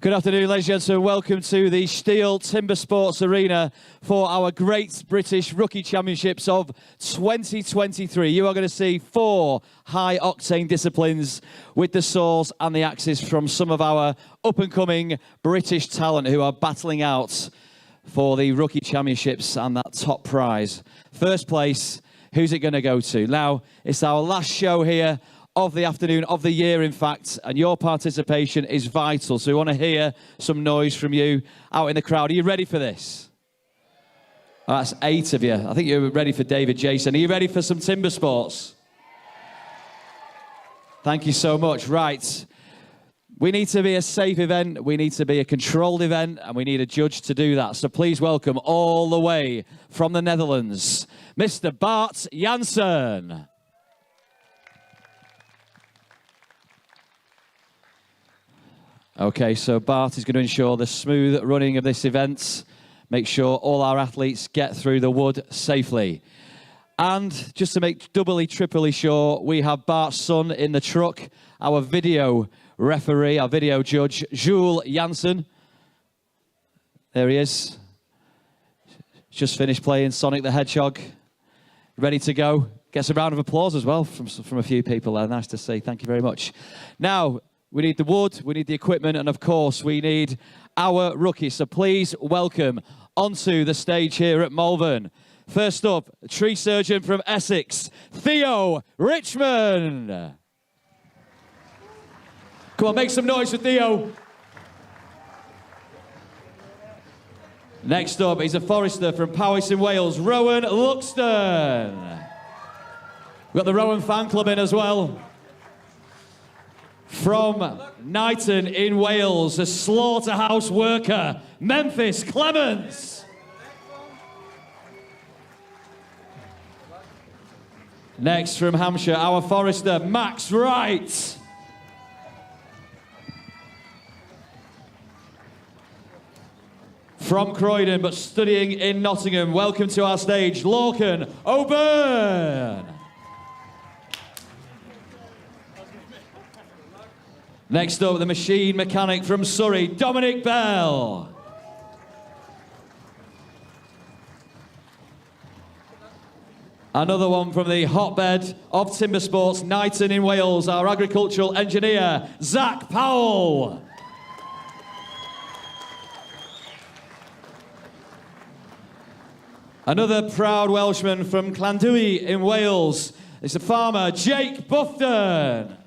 Good afternoon, ladies and gentlemen. Welcome to the STIHL Timbersports Arena for our Great British Rookie Championships of 2023. You are going to see 4 high-octane disciplines with the saws and the axes from some of our up-and-coming British talent who are battling out for the Rookie Championships and that top prize. First place, who's it going to go to? Now, it's our last show here of the afternoon, of the year, in fact, and your participation is vital. So we want to hear some noise from you out in the crowd. Are you ready for this? Oh, that's 8 of you. I think you're ready for David Jason. Are you ready for some timber sports? Thank you so much. Right. We need to be a safe event, we need to be a controlled event, and we need a judge to do that. So please welcome all the way from the Netherlands, Mr. Bart Jansen. Okay, so Bart is going to ensure the smooth running of this event, make sure all our athletes get through the wood safely. And just to make doubly, triply sure, we have Bart's son in the truck, our video referee, our video judge, Jules Jansen. There he is. Just finished playing Sonic the Hedgehog. Ready to go. Gets a round of applause as well from a few people there. Nice to see. Thank you very much. Now, we need the wood, we need the equipment, and of course, we need our rookies. So please welcome onto the stage here at Malvern. First up, a tree surgeon from Essex, Theo Richmond. Come on, make some noise for Theo. Next up, he's a forester from Powys in Wales, Rowan Luxton. We've got the Rowan fan club in as well. From Knighton in Wales, a slaughterhouse worker, Memphis Clements. Next from Hampshire, our forester, Max Wright. From Croydon, but studying in Nottingham, welcome to our stage, Lorcan O'Byrne. Next up, the machine mechanic from Surrey, Dominic Bell. Another one from the hotbed of timber sports, Knighton in Wales, our agricultural engineer, Zach Powell. Another proud Welshman from Llandudno in Wales, is the farmer, Jake Bufton.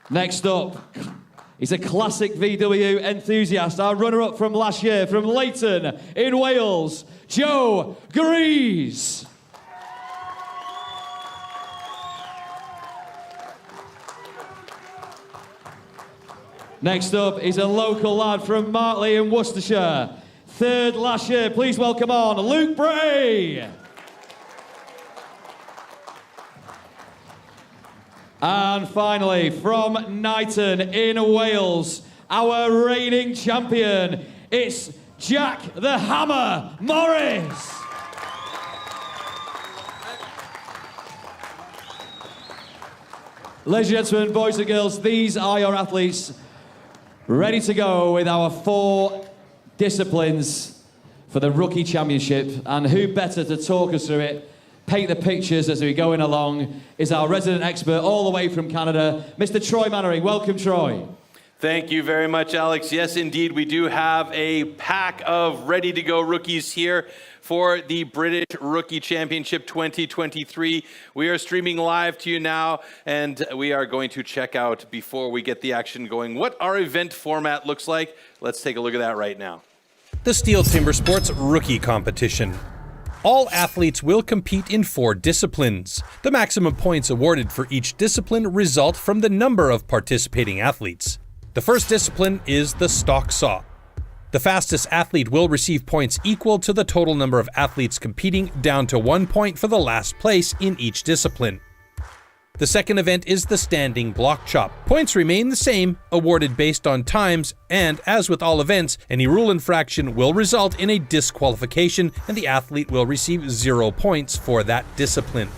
Next up, he's a classic VW enthusiast, our runner-up from last year, from Leighton in Wales, Joe Grease. Next up is a local lad from Martley in Worcestershire, 3rd last year. Please welcome on Luke Bray. And finally, from Knighton in Wales, our reigning champion, it's Jack the Hammer Morris. Ladies and gentlemen, boys and girls, these are your athletes ready to go with our 4 disciplines for the Rookie Championship. And who better to talk us through it, paint the pictures as we're going along, is our resident expert all the way from Canada, Mr. Troy Mannering. Welcome, Troy. Thank you very much, Alex. Yes, indeed, we do have a pack of ready-to-go rookies here for the British Rookie Championship 2023. We are streaming live to you now, and we are going to check out, before we get the action going, what our event format looks like. Let's take a look at that right now. The STIHL Timbersports Rookie Competition. All athletes will compete in 4 disciplines. The maximum points awarded for each discipline result from the number of participating athletes. The first discipline is the stock saw. The fastest athlete will receive points equal to the total number of athletes competing, down to 1 point for the last place in each discipline. The second event is the standing block chop. Points remain the same, awarded based on times, and as with all events, any rule infraction will result in a disqualification and the athlete will receive 0 points for that discipline.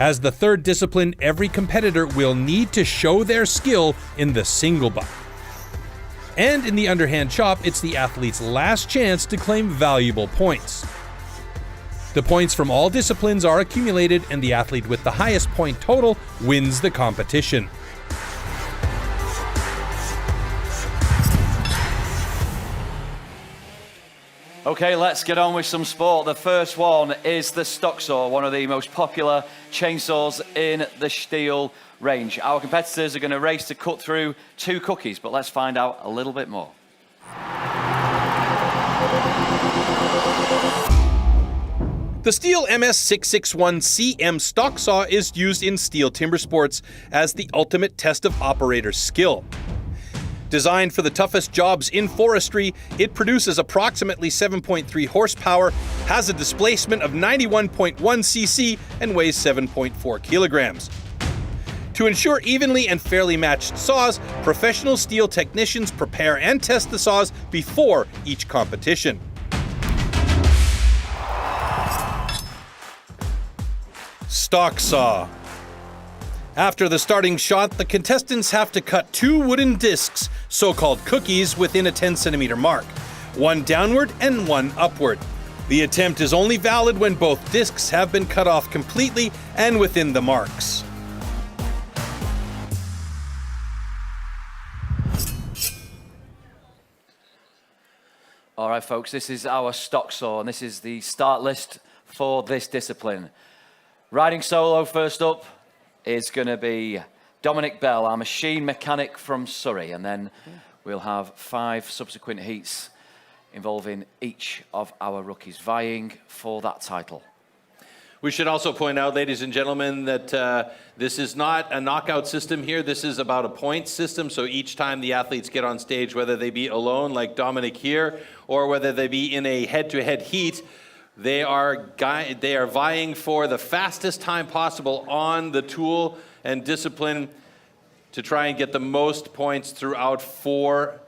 As the third discipline, every competitor will need to show their skill in the single buck. And in the underhand chop, it's the athlete's last chance to claim valuable points. The points from all disciplines are accumulated, and the athlete with the highest point total wins the competition. Okay, let's get on with some sport. The first one is the stock saw, one of the most popular chainsaws in the STIHL range. Our competitors are going to race to cut through 2 cookies, but let's find out a little bit more. The STIHL MS661CM stock saw is used in STIHL Timbersports as the ultimate test of operator skill. Designed for the toughest jobs in forestry, it produces approximately 7.3 horsepower, has a displacement of 91.1 cc, and weighs 7.4 kilograms. To ensure evenly and fairly matched saws, professional STIHL technicians prepare and test the saws before each competition. Stock saw. After the starting shot, the contestants have to cut 2 wooden discs, so-called cookies, within a 10-centimeter mark, one downward and one upward. The attempt is only valid when both discs have been cut off completely and within the marks. All right, folks, this is our stock saw, and this is the start list for this discipline. Riding solo first up is going to be Dominic Bell, our machine mechanic from Surrey, and then we'll have 5 subsequent heats involving each of our rookies vying for that title. We should also point out, ladies and gentlemen, that this is not a knockout system here. This is about a point system, so each time the athletes get on stage, whether they be alone like Dominic here, or whether they be in a head-to-head heat, they are vying for the fastest time possible on the tool and discipline to try and get the most points throughout 4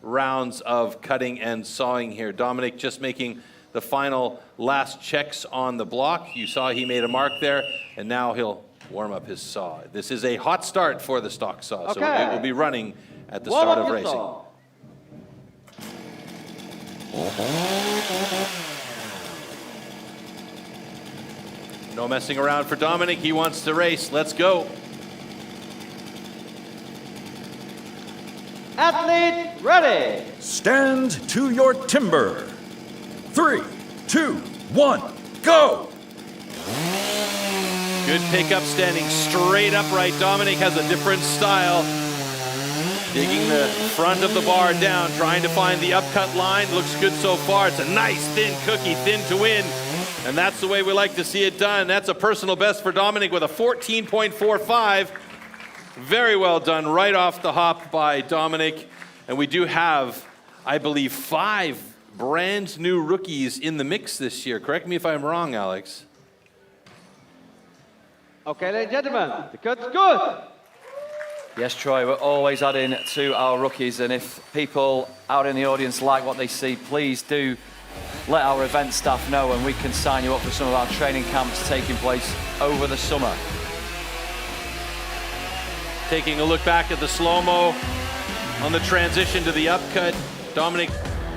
rounds of cutting and sawing here. Dominic just making the final last checks on the block. You saw he made a mark there, and now he'll warm up his saw. This is a hot start for the stock saw, so it will be running at the start of racing. No messing around for Dominic. He wants to race. Let's go. Athlete ready. Stand to your timber. 3, 2, 1, go! Good pickup, standing straight upright. Dominic has a different style. Digging the front of the bar down, trying to find the upcut line. Looks good so far. It's a nice thin cookie, thin to win. And that's the way we like to see it done. That's a personal best for Dominic with a 14.45. Very well done, right off the hop by Dominic. And we do have, I believe, 5 brand new rookies in the mix this year. Correct me if I'm wrong, Alex. Okay, ladies and gentlemen, the cut's good. Yes, Troy, we're always adding to our rookies, and if people out in the audience like what they see, please do let our event staff know, and we can sign you up for some of our training camps taking place over the summer. Taking a look back at the slow-mo on the transition to the upcut, Dominic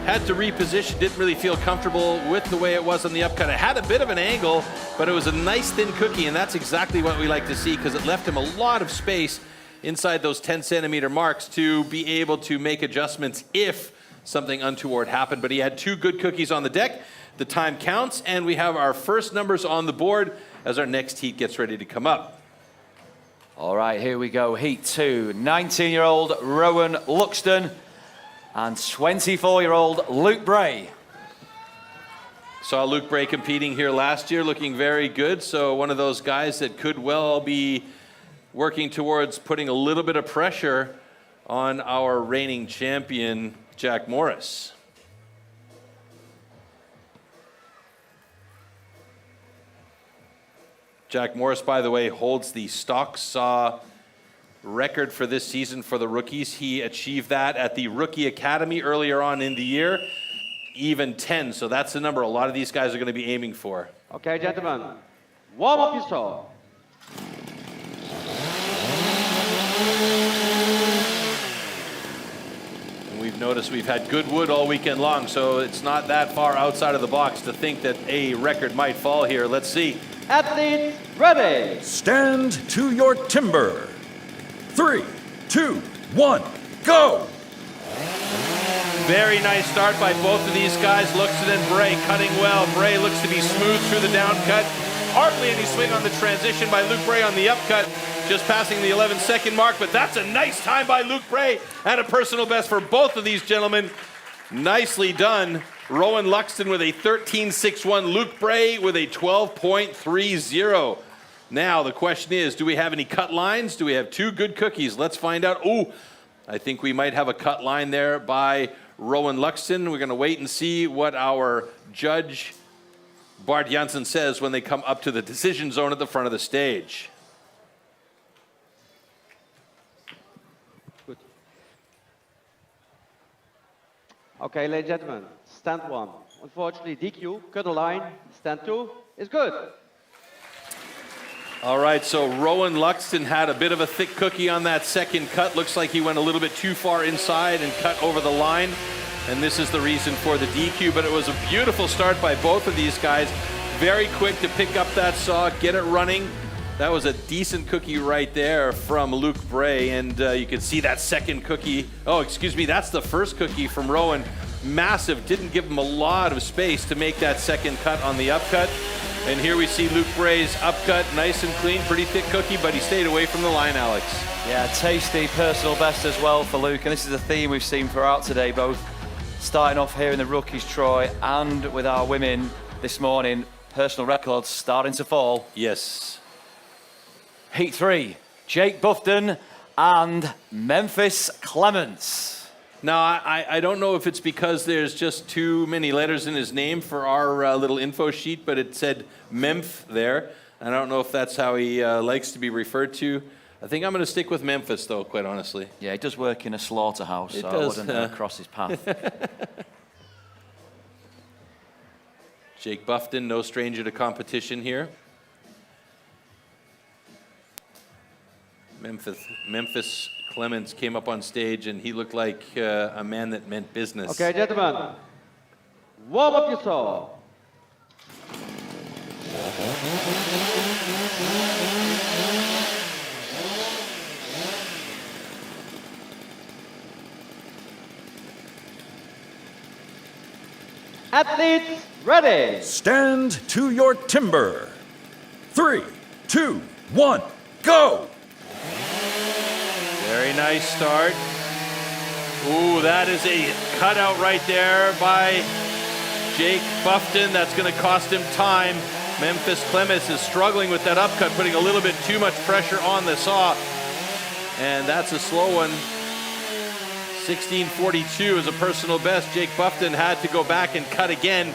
had to reposition, didn't really feel comfortable with the way it was on the upcut. It had a bit of an angle, but it was a nice thin cookie, and that's exactly what we like to see because it left him a lot of space inside those 10-centimeter marks to be able to make adjustments if something untoward happened. But he had 2 good cookies on the deck. The time counts, and we have our first numbers on the board as our next heat gets ready to come up. All right, here we go. Heat 2, 19-year-old Rowan Luxton and 24-year-old Luke Bray. Saw Luke Bray competing here last year, looking very good. So one of those guys that could well be working towards putting a little bit of pressure on our reigning champion, Jack Morris. Jack Morris, by the way, holds the stock saw record for this season for the rookies. He achieved that at the Rookie Academy earlier on in the year, even 10. So that's the number a lot of these guys are going to be aiming for. Okay, gentlemen, warm up your saw. Notice we've had good wood all weekend long, so it's not that far outside of the box to think that a record might fall here. Let's see. Athletes ready. Stand to your timber. 3, 2, 1, go! Very nice start by both of these guys. Luxton and Bray cutting well. Bray looks to be smooth through the down cut. Hardly any swing on the transition by Luke Bray on the upcut. Just passing the 11-second mark, but that's a nice time by Luke Bray and a personal best for both of these gentlemen. Nicely done. Rowan Luxton with a 13.61. Luke Bray with a 12.30. Now the question is, do we have any cut lines? Do we have two good cookies? Let's find out. Ooh, I think we might have a cut line there by Rowan Luxton. We're going to wait and see what our judge, Bart Janssen, says when they come up to the decision zone at the front of the stage. Good. Okay, ladies and gentlemen, stand 1. Unfortunately, DQ, cut a line. Stand 2 is good. All right, so Rowan Luxton had a bit of a thick cookie on that second cut. Looks like he went a little bit too far inside and cut over the line. And this is the reason for the DQ, but it was a beautiful start by both of these guys. Very quick to pick up that saw, get it running. That was a decent cookie right there from Luke Bray, and you can see that second cookie. Oh, excuse me, that's the first cookie from Rowan. Massive, didn't give him a lot of space to make that second cut on the upcut. And here we see Luke Bray's upcut, nice and clean, pretty thick cookie, but he stayed away from the line, Alex. Yeah, tasty personal best as well for Luke, and this is a theme we've seen throughout today, both starting off here in the Rookies Troy and with our women this morning. Personal records starting to fall. Yes. Heat 3, Jake Buffton and Memphis Clements. Now, I don't know if it's because there's just too many letters in his name for our little info sheet, but it said Memph there. I don't know if that's how he likes to be referred to. I think I'm going to stick with Memphis, though, quite honestly. Yeah, he does work in a slaughterhouse, It so does, I wouldn't cross his path. Jake Buffton, no stranger to competition here. Memphis Clements came up on stage, and he looked like a man that meant business. Okay, gentlemen, warm up your saw. Athletes ready. Stand to your timber. 3, 2, 1, go! Very nice start. Ooh, that is a cutout right there by Jake Buffton. That's going to cost him time. Memphis Clements is struggling with that upcut, putting a little bit too much pressure on the saw. And that's a slow one. 16:42 is a personal best. Jake Buffton had to go back and cut again.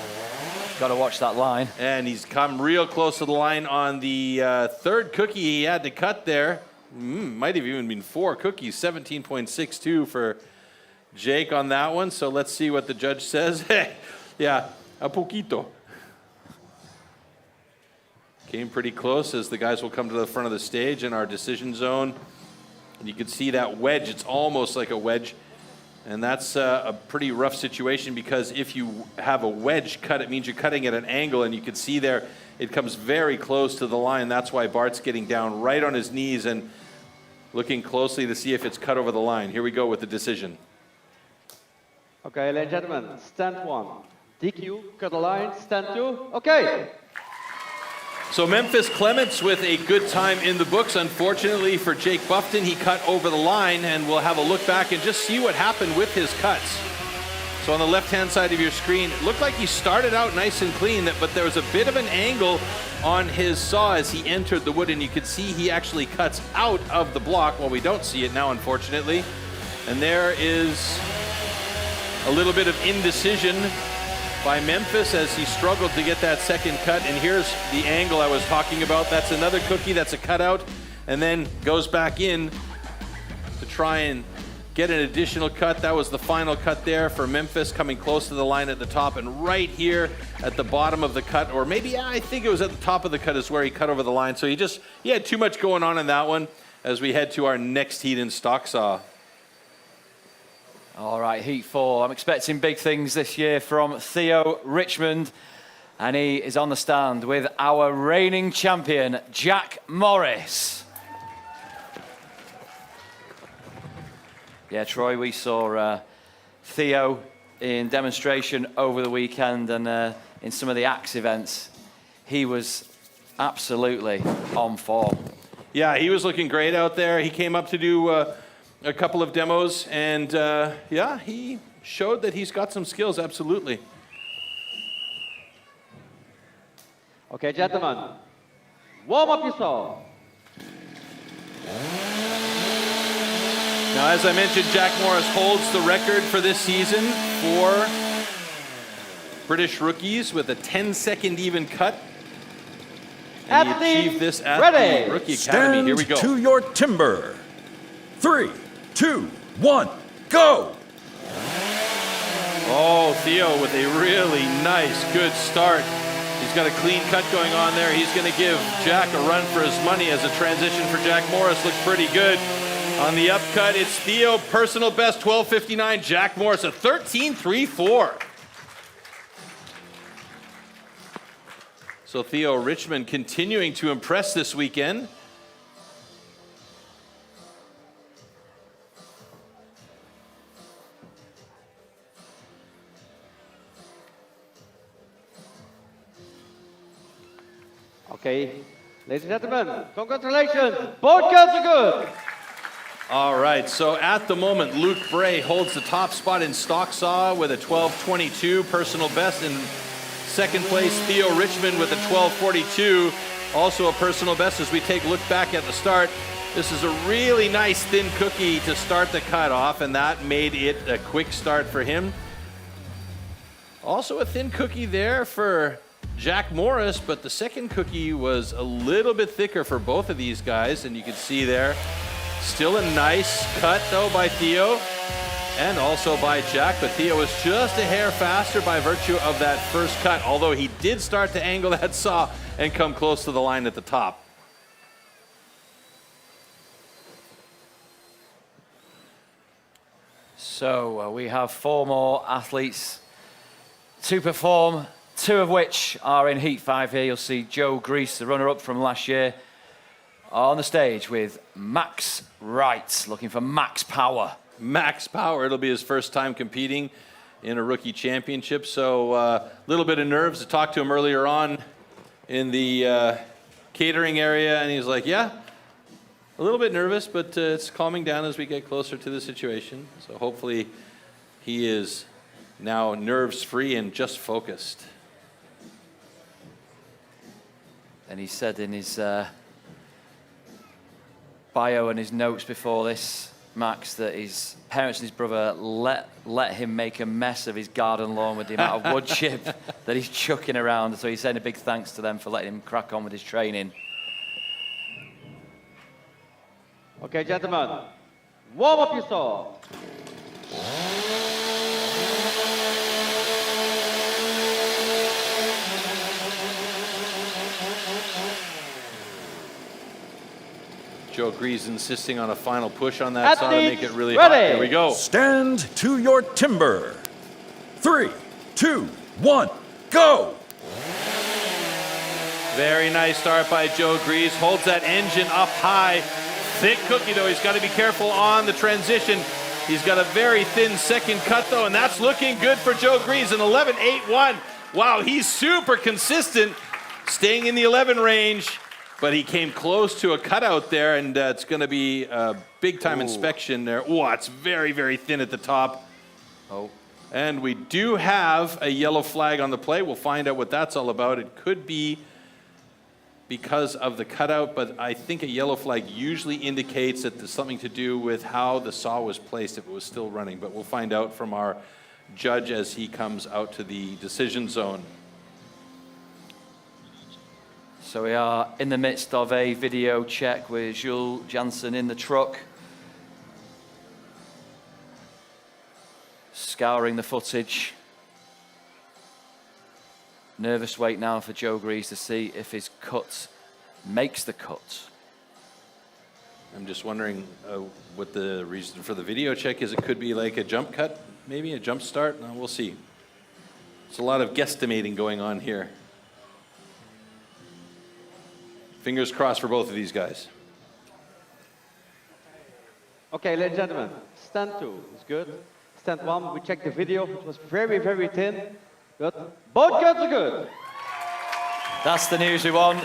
Got to watch that line. And he's come real close to the line on the third cookie he had to cut there. Might have even been 4 cookies. 17.62 for Jake on that one. So let's see what the judge says. Yeah, a poquito. Came pretty close as the guys will come to the front of the stage in our decision zone. And you can see that wedge. It's almost like a wedge. And that's a pretty rough situation, because if you have a wedge cut, it means you're cutting at an angle, and you can see there it comes very close to the line. That's why Bart's getting down right on his knees and looking closely to see if it's cut over the line. Here we go with the decision. Okay, ladies and gentlemen, stand 1. DQ, cut a line, stand 2. Okay. So Memphis Clements with a good time in the books. Unfortunately for Jake Buffton, he cut over the line, and we'll have a look back and just see what happened with his cuts. So on the left-hand side of your screen, it looked like he started out nice and clean, but there was a bit of an angle on his saw as he entered the wood, and you could see he actually cuts out of the block. Well, we don't see it now, unfortunately. And there is a little bit of indecision by Memphis as he struggled to get that second cut. And here's the angle I was talking about. That's another cookie, that's a cutout, and then goes back in to try and get an additional cut. That was the final cut there for Memphis, coming close to the line at the top, and right here at the bottom of the cut, or maybe I think it was at the top of the cut is where he cut over the line. So he had too much going on in that one as we head to our next heat in stock saw. All right, heat 4. I'm expecting big things this year from Theo Richmond. And he is on the stand with our reigning champion, Jack Morris. Yeah, Troy, we saw Theo in demonstration over the weekend and in some of the axe events. He was absolutely on form. Yeah, he was looking great out there. He came up to do a couple of demos, and yeah, he showed that he's got some skills, absolutely. Okay, gentlemen, warm up your saw. Now, as I mentioned, Jack Morris holds the record for this season for British rookies with a 10-second even cut. And he achieved this at the Rookie Academy. Here we go. Stand to your timber. 3, 2, 1, go! Oh, Theo with a really nice, good start. He's got a clean cut going on there. He's going to give Jack a run for his money as a transition for Jack Morris. Looked pretty good. On the upcut, it's Theo, personal best, 12:59. Jack Morris, a 13:34. So Theo Richmond continuing to impress this weekend. Okay, ladies and gentlemen, congratulations. Both cuts are good. All right, so at the moment, Luke Bray holds the top spot in stock saw with a 12:22 personal best. In second place, Theo Richmond with a 12:42, also a personal best. As we take a look back at the start, this is a really nice thin cookie to start the cut off, and that made it a quick start for him. Also a thin cookie there for Jack Morris, but the second cookie was a little bit thicker for both of these guys, and you can see there. Still a nice cut, though, by Theo, and also by Jack, but Theo was just a hair faster by virtue of that first cut, although he did start to angle that saw and come close to the line at the top. So we have 4 more athletes to perform, 2 of which are in Heat 5 here. You'll see Joe Grease, the runner-up from last year, on the stage with Max Wright, looking for max power. Max power. It'll be his first time competing in a rookie championship, so a little bit of nerves. I talked to him earlier on in the catering area, and he's like, yeah, a little bit nervous, but it's calming down as we get closer to the situation. So hopefully he is now nerves-free and just focused. And he said in his bio and his notes before this, Max, that his parents and his brother let him make a mess of his garden lawn with the amount of wood chip that he's chucking around. So he's saying a big thanks to them for letting him crack on with his training. Okay, gentlemen, warm up your saw. Joe Grease insisting on a final push on that saw to make it really ready. hot. Here we go. Stand to your timber. 3, 2, 1, go! Very nice start by Joe Grease. Holds that engine up high. Thick cookie, though. He's got to be careful on the transition. He's got a very thin second cut, though, and that's looking good for Joe Grease. An 11.81. Wow, he's super consistent, staying in the 11 range. But he came close to a cutout there, and it's going to be a big-time inspection there. Oh, it's very, very thin at the top. Oh. And we do have a yellow flag on the play. We'll find out what that's all about. It could be because of the cutout, but I think a yellow flag usually indicates that there's something to do with how the saw was placed if it was still running. But we'll find out from our judge as he comes out to the decision zone. So we are in the midst of a video check with Jules Janssen in the truck, scouring the footage. Nervous wait now for Joe Grease to see if his cut makes the cut. I'm just wondering what the reason for the video check is. It could be like a jump cut, maybe a jump start. No, we'll see. There's a lot of guesstimating going on here. Fingers crossed for both of these guys. Okay, ladies and gentlemen, stand 2 is good. Stand 1, we checked the video. It was very, very thin. Good. Both cuts are good. That's the news we want.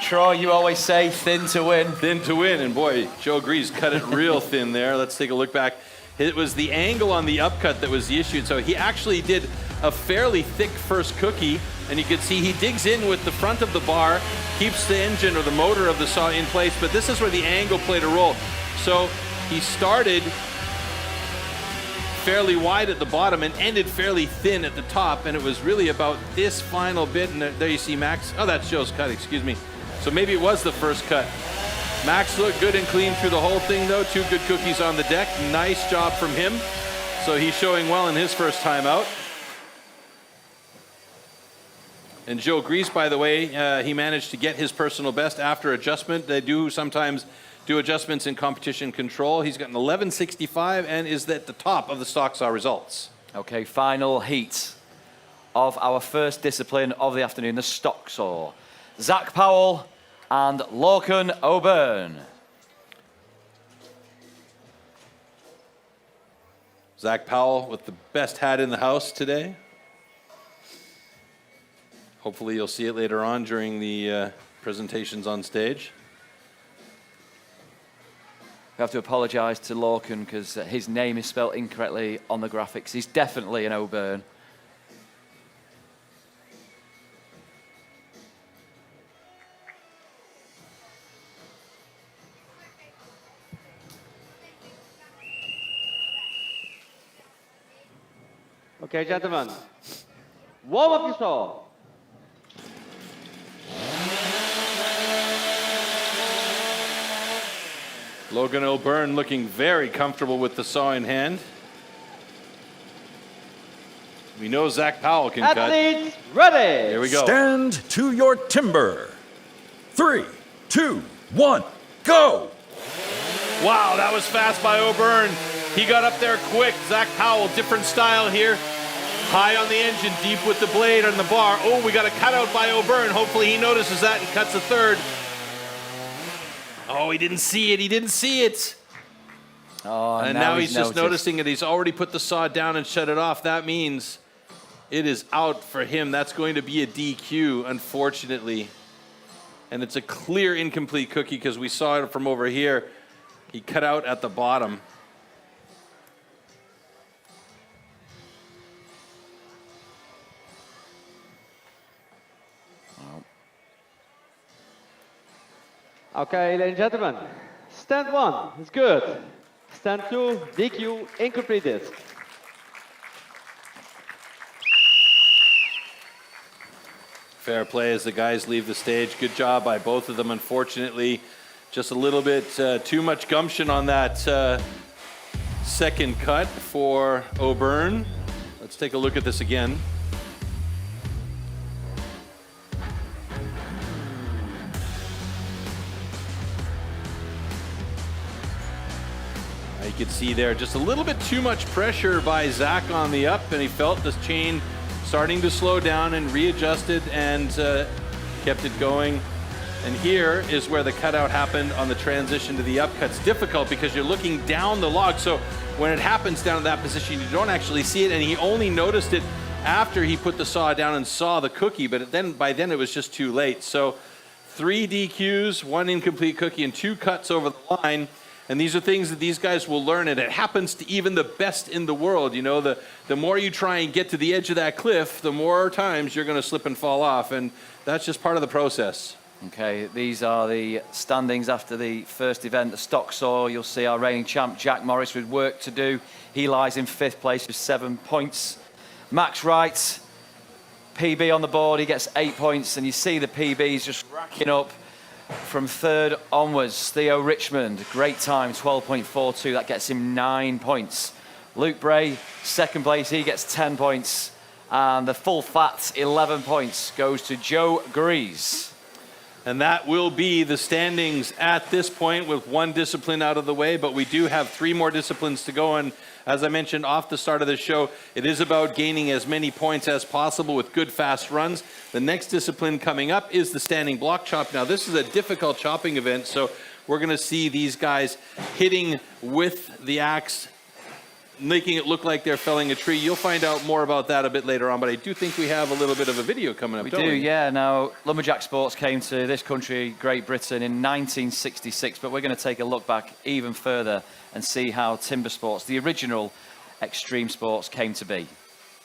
Troy, you always say thin to win. Thin to win, and boy, Joe Grease cut it real thin there. Let's take a look back. It was the angle on the upcut that was the issue. So he actually did a fairly thick first cookie, and you can see he digs in with the front of the bar, keeps the engine or the motor of the saw in place, but this is where the angle played a role. So he started fairly wide at the bottom and ended fairly thin at the top, and it was really about this final bit. And there you see Max. Oh, that's Joe's cut, excuse me. So maybe it was the first cut. Max looked good and clean through the whole thing, though. 2 good cookies on the deck. Nice job from him. So he's showing well in his first time out. And Joe Grease, by the way, he managed to get his personal best after adjustment. They do sometimes do adjustments in competition control. He's got an 11.65 and is at the top of the stock saw results. Okay, final heat of our first discipline of the afternoon, the stock saw. Zach Powell and Lorcan O'Byrne. Zach Powell with the best hat in the house today. Hopefully you'll see it later on during the presentations on stage. We have to apologise to Lorcan because his name is spelled incorrectly on the graphics. He's definitely an O'Byrne. Okay, gentlemen. Warm up your saw. Logan O'Byrne looking very comfortable with the saw in hand. We know Zach Powell can cut. Athletes ready. Here we go. Stand to your timber. 3, 2, 1, go! Wow, that was fast by O'Byrne. He got up there quick. Zach Powell, different style here. High on the engine, deep with the blade on the bar. Oh, we got a cutout by O'Byrne. Hopefully he notices that and cuts a third. Oh, he didn't see it. He didn't see it. Oh, and now he's just noticed. noticing it. He's already put the saw down and shut it off. That means it is out for him. That's going to be a DQ, unfortunately. And it's a clear incomplete cookie because we saw it from over here. He cut out at the bottom. Okay, ladies and gentlemen. Stand 1 is good. Stand 2, DQ, incomplete disc. Fair play as the guys leave the stage. Good job by both of them. Unfortunately, just a little bit too much gumption on that second cut for O'Byrne. Let's take a look at this again. You can see there just a little bit too much pressure by Zach on the up, and he felt this chain starting to slow down and readjusted and kept it going. And here is where the cutout happened on the transition to the up. Cut's difficult because you're looking down the log, so when it happens down in that position, you don't actually see it, and he only noticed it after he put the saw down and saw the cookie, but then by then it was just too late. So 3 DQs, 1 incomplete cookie, and 2 cuts over the line. And these are things that these guys will learn, and it happens to even the best in the world. You know, the more you try and get to the edge of that cliff, the more times you're going to slip and fall off, and that's just part of the process. Okay, these are the standings after the first event, the stock saw. You'll see our reigning champ, Jack Morris, with work to do. He lies in 5th place with 7 points. Max Wright, PB on the board, he gets 8 points, and you see the PBs just racking up from 3rd onwards. Theo Richmond, great time, 12.42. That gets him 9 points. Luke Bray, 2nd place, he gets 10 points. And the full fat, 11 points, goes to Joe Grease. And that will be the standings at this point with one discipline out of the way, but we do have 3 more disciplines to go. And as I mentioned off the start of the show, it is about gaining as many points as possible with good fast runs. The next discipline coming up is the standing block chop. Now this is a difficult chopping event, so we're gonna see these guys hitting with the axe, making it look like they're felling a tree. You'll find out more about that a bit later on, but I do think we have a little bit of a video coming up. We do, yeah. Now, lumberjack sports came to this country, Great Britain, in 1966, but we're going to take a look back even further and see how timber sports, the original extreme sports, came to be.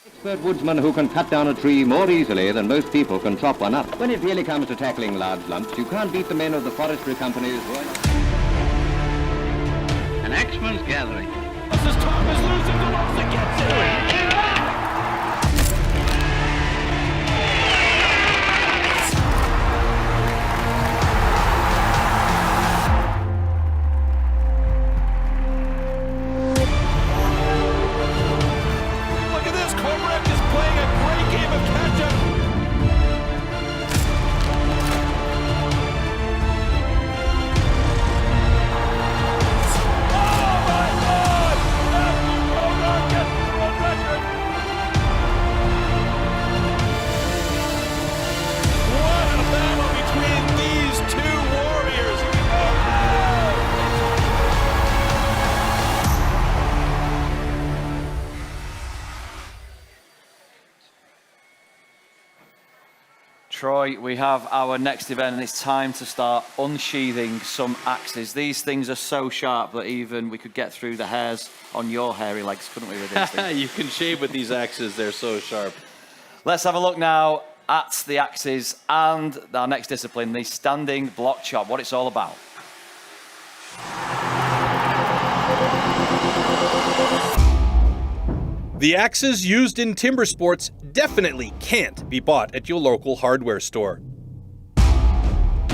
Expert woodsman who can cut down a tree more easily than most people can chop one up. When it really comes to tackling large lumps, you can't beat the men of the forestry companies. An axeman's gathering. This is Thomas losing the loss and gets it. Look at this, Cormac is playing a great game of catch-up. Troy, we have our next event, and it's time to start unsheathing some axes. These things are so sharp that even we could get through the hairs on your hairy legs, couldn't we, with these things? You can shave with these axes, they're so sharp. Let's have a look now at the axes and our next discipline, the standing block chop, what it's all about. The axes used in timber sports definitely can't be bought at your local hardware store.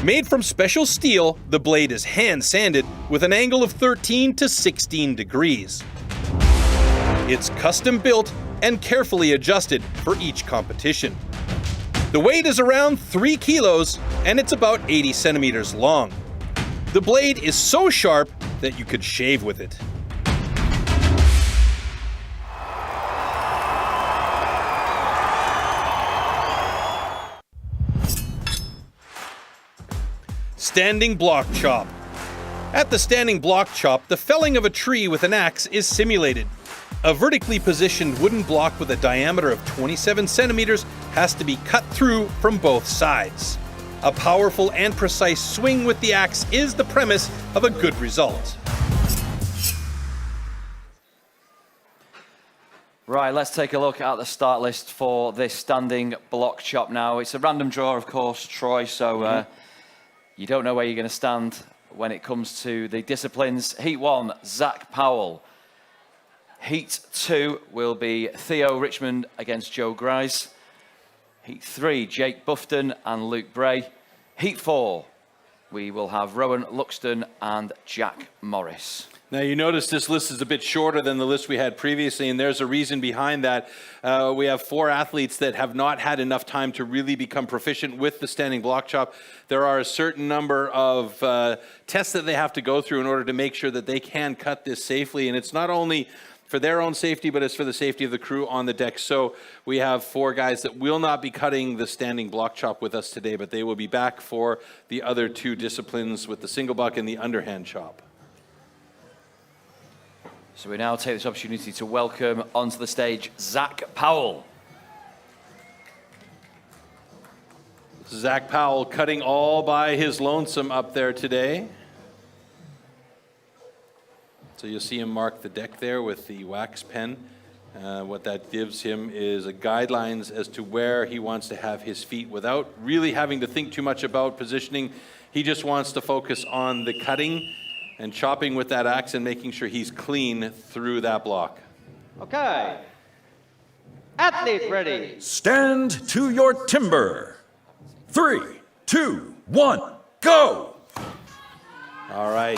Made from special steel, the blade is hand sanded with an angle of 13 to 16 degrees. It's custom built and carefully adjusted for each competition. The weight is around 3 kilos and it's about 80 centimeters long. The blade is so sharp that you could shave with it. Standing block chop. At the standing block chop, the felling of a tree with an axe is simulated. A vertically positioned wooden block with a diameter of 27 centimeters has to be cut through from both sides. A powerful and precise swing with the axe is the premise of a good result. Right, let's take a look at the start list for this standing block chop now. It's a random draw, of course, Troy, so you don't know where you're going to stand when it comes to the disciplines. Heat 1, Zach Powell. Heat 2 will be Theo Richmond against Joe Grice. Heat 3, Jake Bufton and Luke Bray. Heat 4, we will have Rowan Luxton and Jack Morris. Now you notice this list is a bit shorter than the list we had previously, and there's a reason behind that. We have 4 athletes that have not had enough time to really become proficient with the standing block chop. There are a certain number of tests that they have to go through in order to make sure that they can cut this safely, and it's not only for their own safety, but it's for the safety of the crew on the deck. So we have 4 guys that will not be cutting the standing block chop with us today, but they will be back for the other 2 disciplines with the single buck and the underhand chop. So we now take this opportunity to welcome onto the stage Zach Powell. Zach Powell cutting all by his lonesome up there today. So you'll see him mark the deck there with the wax pen. What that gives him is a guidelines as to where he wants to have his feet without really having to think too much about positioning. He just wants to focus on the cutting and chopping with that axe and making sure he's clean through that block. Okay. Athlete ready. Stand to your timber. 3, 2, 1, go! All right.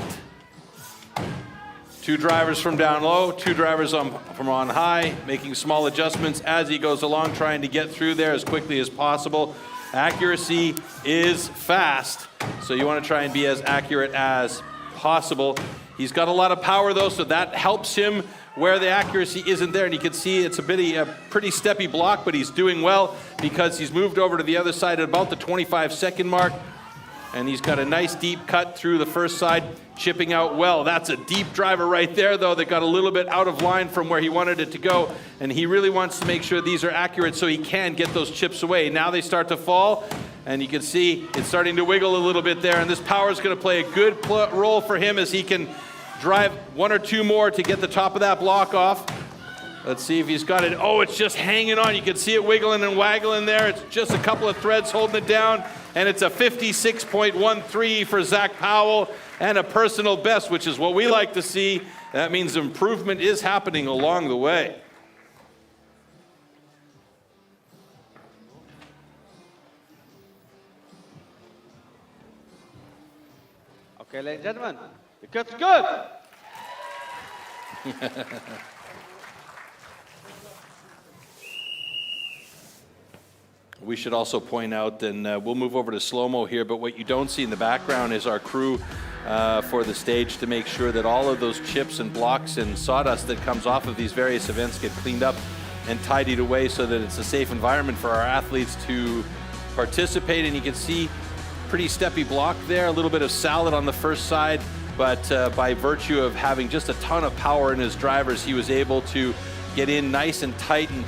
2 drivers from down low, 2 drivers from on high, making small adjustments as he goes along, trying to get through there as quickly as possible. Accuracy is fast, so you want to try and be as accurate as possible. He's got a lot of power though, so that helps him where the accuracy isn't there. And you can see it's a pretty steppy block, but he's doing well because he's moved over to the other side at about the 25-second mark. And he's got a nice deep cut through the first side, chipping out well. That's a deep driver right there, though, that got a little bit out of line from where he wanted it to go. And he really wants to make sure these are accurate so he can get those chips away. Now they start to fall, and you can see it's starting to wiggle a little bit there. And this power is going to play a good role for him as he can drive one or two more to get the top of that block off. Let's see if he's got it. Oh, it's just hanging on. You can see it wiggling and waggling there. It's just a couple of threads holding it down. And it's a 56.13 for Zach Powell and a personal best, which is what we like to see. That means improvement is happening along the way. Okay, ladies and gentlemen, the cut's good. We should also point out, and we'll move over to slow-mo here, but what you don't see in the background is our crew for the stage to make sure that all of those chips and blocks and sawdust that comes off of these various events get cleaned up and tidied away so that it's a safe environment for our athletes to participate. And you can see pretty steppy block there, a little bit of salad on the first side, but by virtue of having just a ton of power in his drivers, he was able to get in nice and tight, and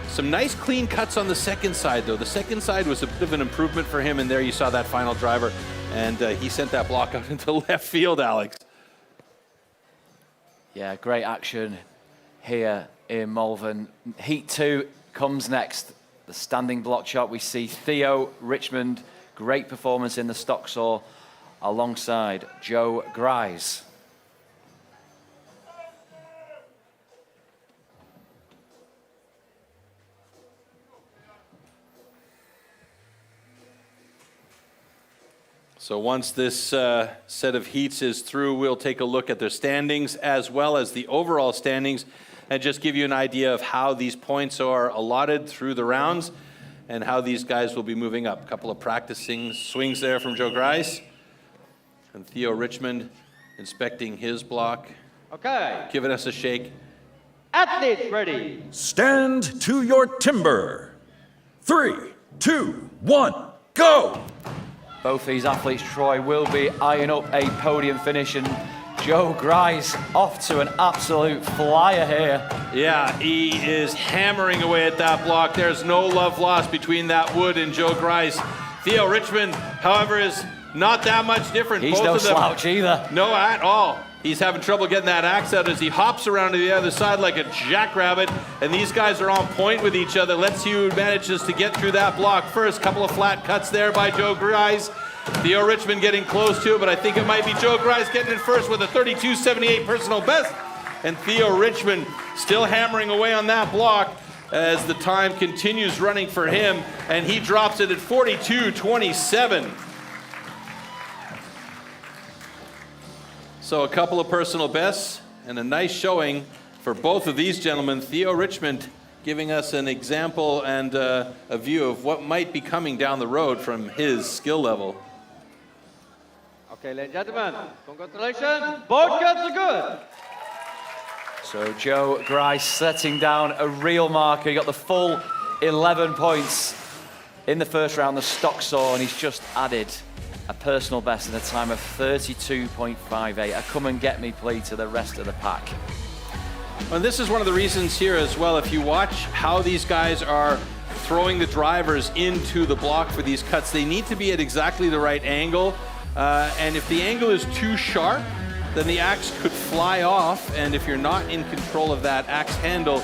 some nice clean cuts on the second side, though. The second side was a bit of an improvement for him, and there you saw that final driver, and he sent that block out into left field, Alex. Yeah, great action here in Malvern. Heat 2 comes next. The standing block shot. We see Theo Richmond, great performance in the stock saw, alongside Joe Grise. So once this set of heats is through, we'll take a look at their standings as well as the overall standings and just give you an idea of how these points are allotted through the rounds and how these guys will be moving up. A couple of practicing swings there from Joe Grise. And Theo Richmond inspecting his block. Okay. Giving us a shake. Athletes ready. Stand to your timber. 3, 2, 1, go! Both these athletes, Troy, will be eyeing up a podium finish, and Joe Grise off to an absolute flyer here. Yeah, he is hammering away at that block. There's no love lost between that wood and Joe Grise. Theo Richmond, however, is not that much different. He's Both no of them, slouch either. No, at all. He's having trouble getting that axe out as he hops around to the other side like a jackrabbit, and these guys are on point with each other. Let's see who manages to get through that block first. Couple of flat cuts there by Joe Grise. Theo Richmond getting close to it, but I think it might be Joe Grise getting it first with a 32.78 personal best. And Theo Richmond still hammering away on that block as the time continues running for him, and he drops it at 42.27. So a couple of personal bests and a nice showing for both of these gentlemen. Theo Richmond giving us an example and a view of what might be coming down the road from his skill level. Okay, ladies and gentlemen, congratulations. Both cuts are good. So Joe Grise setting down a real marker. He got the full 11 points in the first round, the stock saw, and he's just added a personal best in a time of 32.58. A come and get me plea to the rest of the pack. And this is one of the reasons here as well. If you watch how these guys are throwing the drivers into the block for these cuts, they need to be at exactly the right angle. And if the angle is too sharp, then the axe could fly off. And if you're not in control of that axe handle,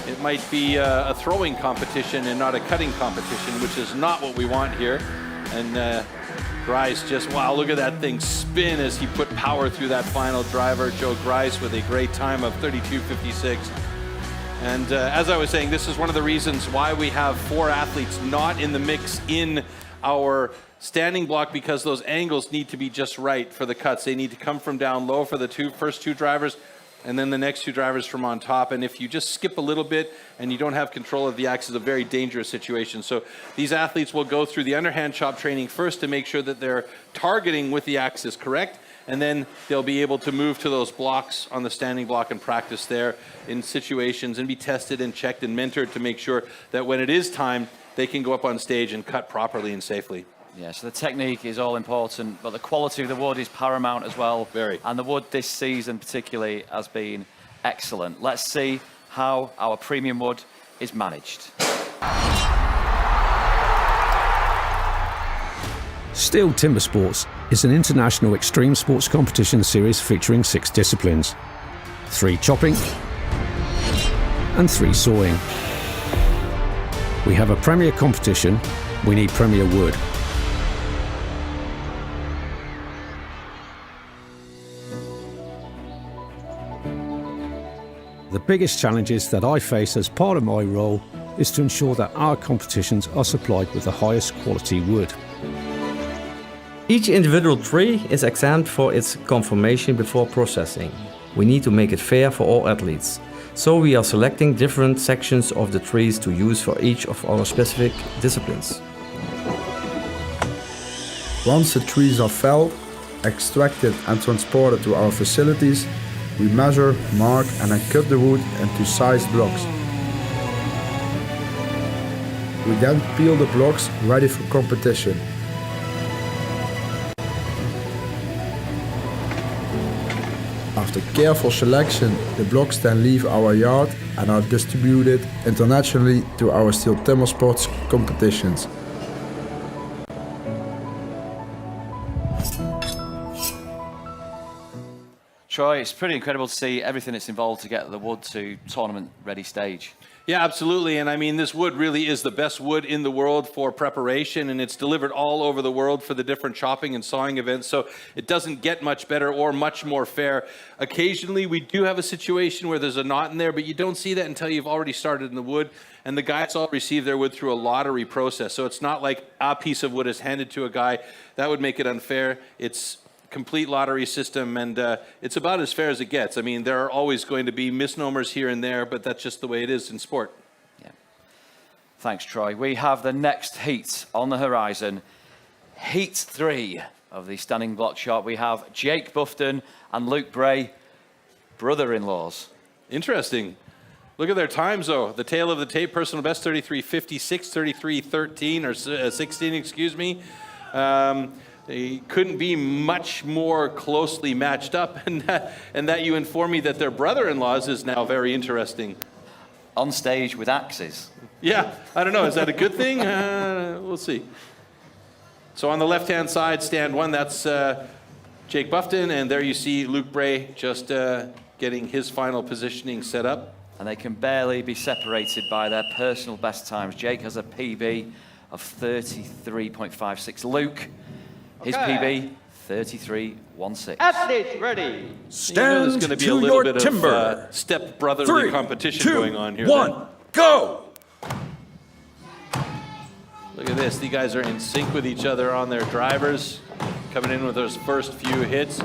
it might be a throwing competition and not a cutting competition, which is not what we want here. And Grise just, wow, look at that thing spin as he put power through that final driver. Joe Grise with a great time of 32.56. And as I was saying, this is one of the reasons why we have 4 athletes not in the mix in our standing block, because those angles need to be just right for the cuts. They need to come from down low for the first two drivers, and then the next two drivers from on top. And if you just skip a little bit and you don't have control of the axe, it's a very dangerous situation. So these athletes will go through the underhand chop training first to make sure that their targeting with the axe is correct, and then they'll be able to move to those blocks on the standing block and practice there in situations and be tested and checked and mentored to make sure that when it is time, they can go up on stage and cut properly and safely. Yeah, so the technique is all important, but the quality of the wood is paramount as well. Very. And the wood this season particularly has been excellent. Let's see how our premium wood is managed. STIHL Timbersports is an international extreme sports competition series featuring 6 disciplines: 3 chopping and 3 sawing. We have a premier competition, we need premier wood. The biggest challenges that I face as part of my role is to ensure that our competitions are supplied with the highest quality wood. Each individual tree is examined for its conformation before processing. We need to make it fair for all athletes. So we are selecting different sections of the trees to use for each of our specific disciplines. Once the trees are felled, extracted and transported to our facilities, we measure, mark and then cut the wood into sized blocks. We then peel the blocks ready for competition. After careful selection, the blocks then leave our yard and are distributed internationally to our STIHL Timbersports competitions. Troy, it's pretty incredible to see everything that's involved to get the wood to tournament-ready stage. Yeah, absolutely. And I mean, this wood really is the best wood in the world for preparation, and it's delivered all over the world for the different chopping and sawing events. So it doesn't get much better or much more fair. Occasionally, we do have a situation where there's a knot in there, but you don't see that until you've already started in the wood. And the guys all receive their wood through a lottery process. So it's not like a piece of wood is handed to a guy. That would make it unfair. It's complete lottery system, and it's about as fair as it gets. I mean, there are always going to be misnomers here and there, but that's just the way it is in sport. Yeah. Thanks, Troy. We have the next heat on the horizon. Heat 3 of the standing block chop. We have Jake Buffton and Luke Bray, brother-in-laws. Interesting. Look at their times, though. The tail of the tape, personal best 33.56, 33.13, or 16, excuse me. They couldn't be much more closely matched up, and that you inform me that their brother-in-laws is now very interesting. On stage with axes. Yeah, I don't know. Is that a good thing? We'll see. So on the left-hand side, stand 1, that's Jake Buffton, and there you see Luke Bray just getting his final positioning set up. And they can barely be separated by their personal best times. Jake has a PB of 33.56. Luke, his PB, 33.16. Athletes ready. Stand there's going to be to a little your bit timber. of step-brotherly competition going on here. 1, go! Look at this. These guys are in sync with each other on their drivers, coming in with those first few hits.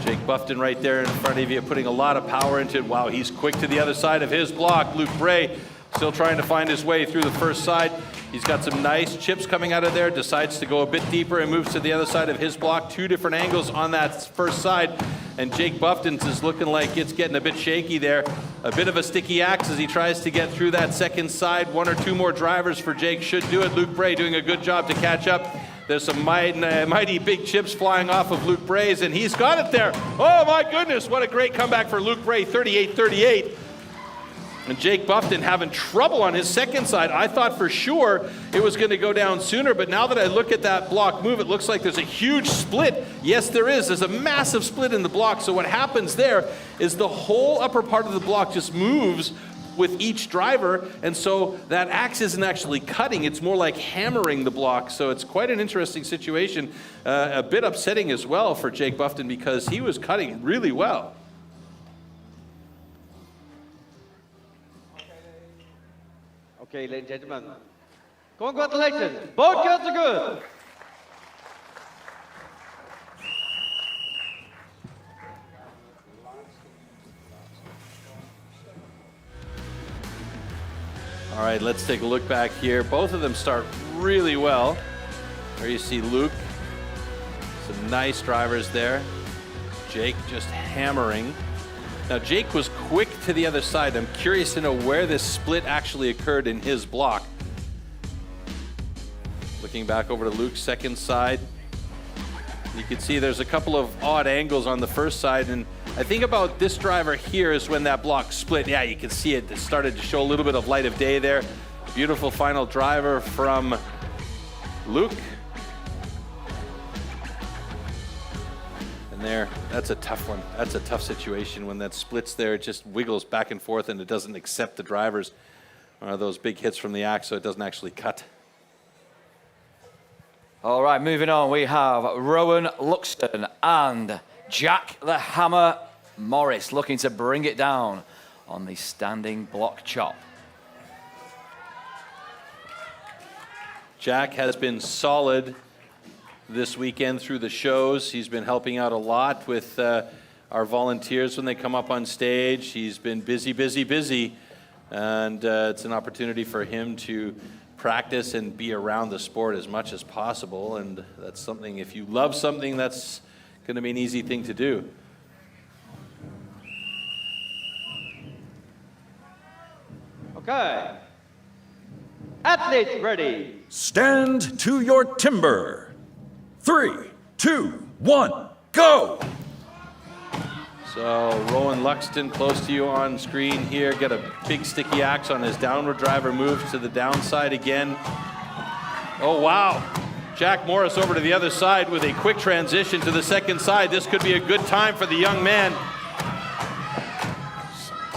Jake Buffton right there in front of you, putting a lot of power into it. Wow, he's quick to the other side of his block. Luke Bray still trying to find his way through the first side. He's got some nice chips coming out of there, decides to go a bit deeper and moves to the other side of his block. 2 different angles on that first side. And Jake Buffton's is looking like it's getting a bit shaky there. A bit of a sticky axe as he tries to get through that second side. 1 or 2 more drivers for Jake should do it. Luke Bray doing a good job to catch up. There's some mighty big chips flying off of Luke Bray's, and he's got it there. Oh my goodness, what a great comeback for Luke Bray, 38-38. And Jake Buffton having trouble on his second side. I thought for sure it was going to go down sooner, but now that I look at that block move, it looks like there's a huge split. Yes, there is. There's a massive split in the block. So what happens there is the whole upper part of the block just moves with each driver, and so that axe isn't actually cutting, it's more like hammering the block. So it's quite an interesting situation, a bit upsetting as well for Jake Buffton because he was cutting really well. Okay, ladies and gentlemen, congratulations, both cuts are good. All right, let's take a look back here. Both of them start really well. There you see Luke. Some nice drivers there. Jake just hammering. Now, Jake was quick to the other side. I'm curious to know where this split actually occurred in his block. Looking back over to Luke's second side. You can see there's a couple of odd angles on the first side, and I think about this driver here is when that block split. Yeah, you can see it. It started to show a little bit of light of day there. Beautiful final driver from Luke. And there, that's a tough one. That's a tough situation when that splits there. It just wiggles back and forth and it doesn't accept the drivers. Those big hits from the axe, so it doesn't actually cut. All right, moving on, we have Rowan Luxton and Jack the Hammer Morris looking to bring it down on the standing block chop. Jack has been solid this weekend through the shows. He's been helping out a lot with our volunteers when they come up on stage. He's been busy, busy, busy. And it's an opportunity for him to practice and be around the sport as much as possible. And that's something, if you love something, that's going to be an easy thing to do. Okay. Athletes ready. Stand to your timber. 3, 2, 1, go! So Rowan Luxton close to you on screen here. Get a big sticky axe on his downward driver, moves to the downside again. Oh, wow. Jack Morris over to the other side with a quick transition to the second side. This could be a good time for the young man.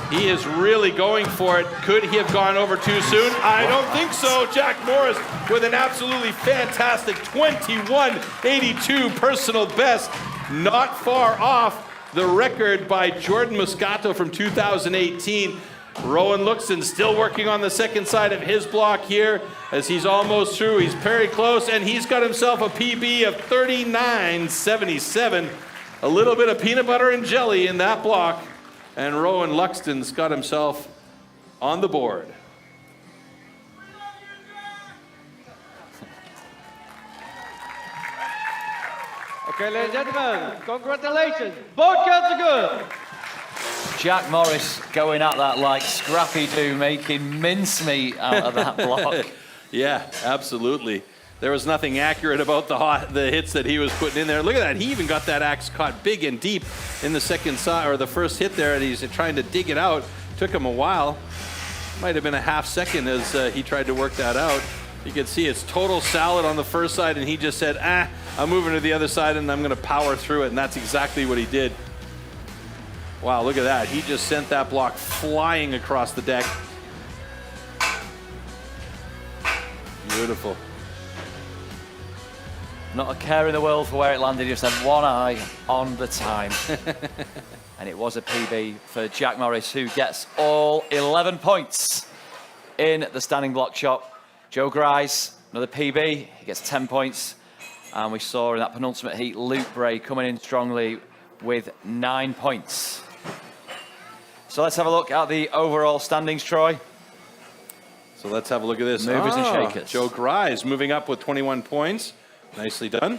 He is really going for it. Could he have gone over too soon? I don't think so. Jack Morris with an absolutely fantastic 21.82 personal best. Not far off the record by Jordan Moscato from 2018. Rowan Luxton still working on the second side of his block here as he's almost through. He's very close, and he's got himself a PB of 39.77. A little bit of peanut butter and jelly in that block, and Rowan Luxton's got himself on the board. Okay, ladies and gentlemen, congratulations. Both cuts are good. Jack Morris going at that like Scrappy-Doo, making mincemeat out of that block. Yeah, absolutely. There was nothing accurate about the hits that he was putting in there. Look at that. He even got that axe caught big and deep in the second side, or the first hit there, and he's trying to dig it out. Took him a while. Might have been a half second as he tried to work that out. You can see it's total salad on the first side, and he just said, I'm moving to the other side, and I'm going to power through it, and that's exactly what he did. Wow, look at that. He just sent that block flying across the deck. Beautiful. Not a care in the world for where it landed, just had one eye on the time. And it was a PB for Jack Morris, who gets all 11 points in the standing block chop. Joe Grice, another PB, he gets 10 points. And we saw in that penultimate heat, Luke Bray coming in strongly with 9 points. So let's have a look at the overall standings, Troy. So let's have a look at this. Movers and shakers. Joe Grice moving up with 21 points. Nicely done.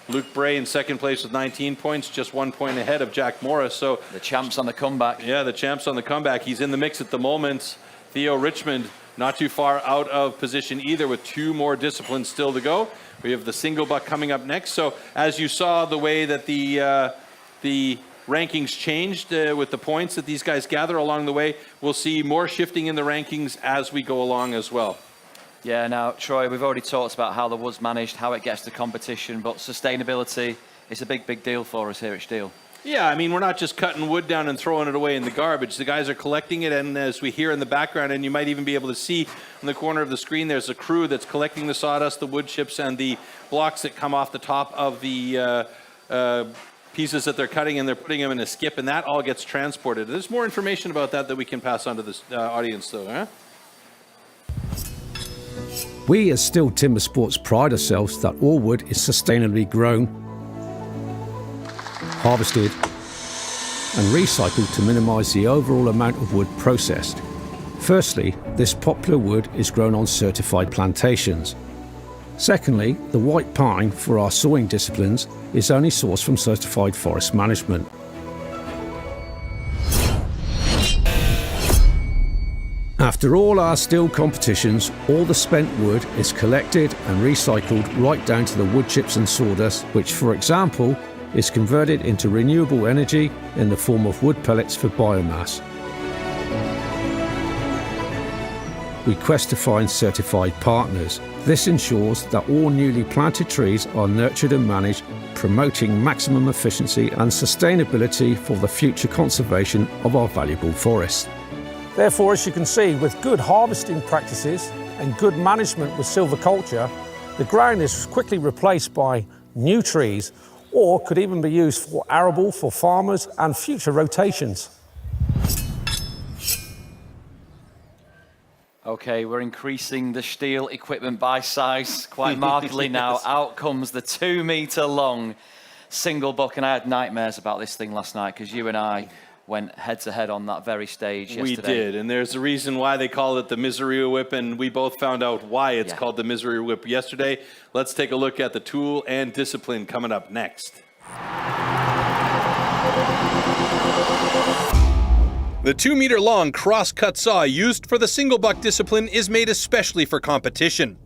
Luke Bray in second place with 19 points, just 1 point ahead of Jack Morris. So the champ's on the comeback. Yeah, the champ's on the comeback. He's in the mix at the moment. Theo Richmond not too far out of position either, with 2 more disciplines still to go. We have the single buck coming up next. So as you saw the way that the rankings changed with the points that these guys gather along the way, we'll see more shifting in the rankings as we go along as well. Yeah, now, Troy, we've already talked about how the wood's managed, how it gets to competition, but sustainability is a big, big deal for us here at STIHL. Yeah, I mean, we're not just cutting wood down and throwing it away in the garbage. The guys are collecting it, and as we hear in the background, and you might even be able to see in the corner of the screen, there's a crew that's collecting the sawdust, the wood chips, and the blocks that come off the top of the pieces that they're cutting, and they're putting them in a skip, and that all gets transported. There's more information about that we can pass on to this audience, though, huh? We as STIHL Timbersports pride ourselves that all wood is sustainably grown, harvested and recycled to minimise the overall amount of wood processed. Firstly, this popular wood is grown on certified plantations. Secondly, the white pine for our sawing disciplines is only sourced from certified forest management. After all our STIHL competitions, all the spent wood is collected and recycled right down to the wood chips and sawdust, which, for example, is converted into renewable energy in the form of wood pellets for biomass. We quest to find certified partners. This ensures that all newly planted trees are nurtured and managed, promoting maximum efficiency and sustainability for the future conservation of our valuable forests. Therefore, as you can see, with good harvesting practices and good management with silviculture, the ground is quickly replaced by new trees, or could even be used for arable for farmers and future rotations. Okay, we're increasing the STIHL equipment by size quite markedly now. Out comes the 2 meter long single buck, and I had nightmares about this thing last night because you and I went head to head on that very stage yesterday. We did, and there's a reason why they call it the Misery Whip, and we both found out why it's called the Misery Whip yesterday. Let's take a look at the tool and discipline coming up next. The 2 meter long cross-cut saw used for the single buck discipline is made especially for competition.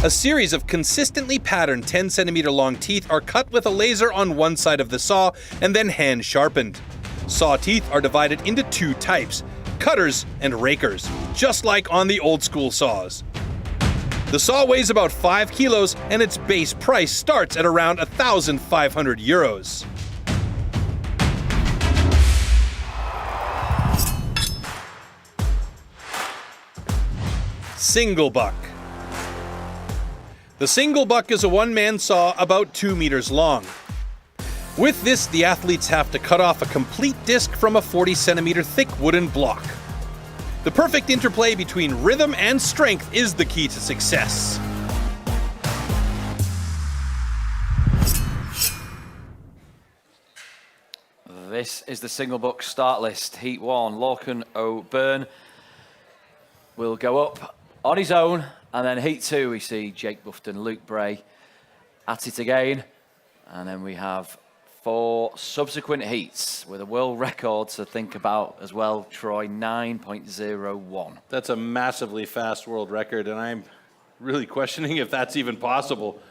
A series of consistently patterned 10 centimeter long teeth are cut with a laser on one side of the saw and then hand sharpened. Saw teeth are divided into 2 types, cutters and rakers, just like on the old school saws. The saw weighs about 5 kilos and its base price starts at around €1,500. Single buck. The single buck is a one-man saw about 2 meters long. With this, the athletes have to cut off a complete disc from a 40 centimeter thick wooden block. The perfect interplay between rhythm and strength is the key to success. This is the single buck start list. Heat 1, Lorcan O'Byrne will go up on his own, and then heat 2 we see Jake Bufton, Luke Bray at it again, and then we have 4 subsequent heats with a world record to think about as well, Troy, 9.01. That's a massively fast world record, and I'm really questioning if that's even possible,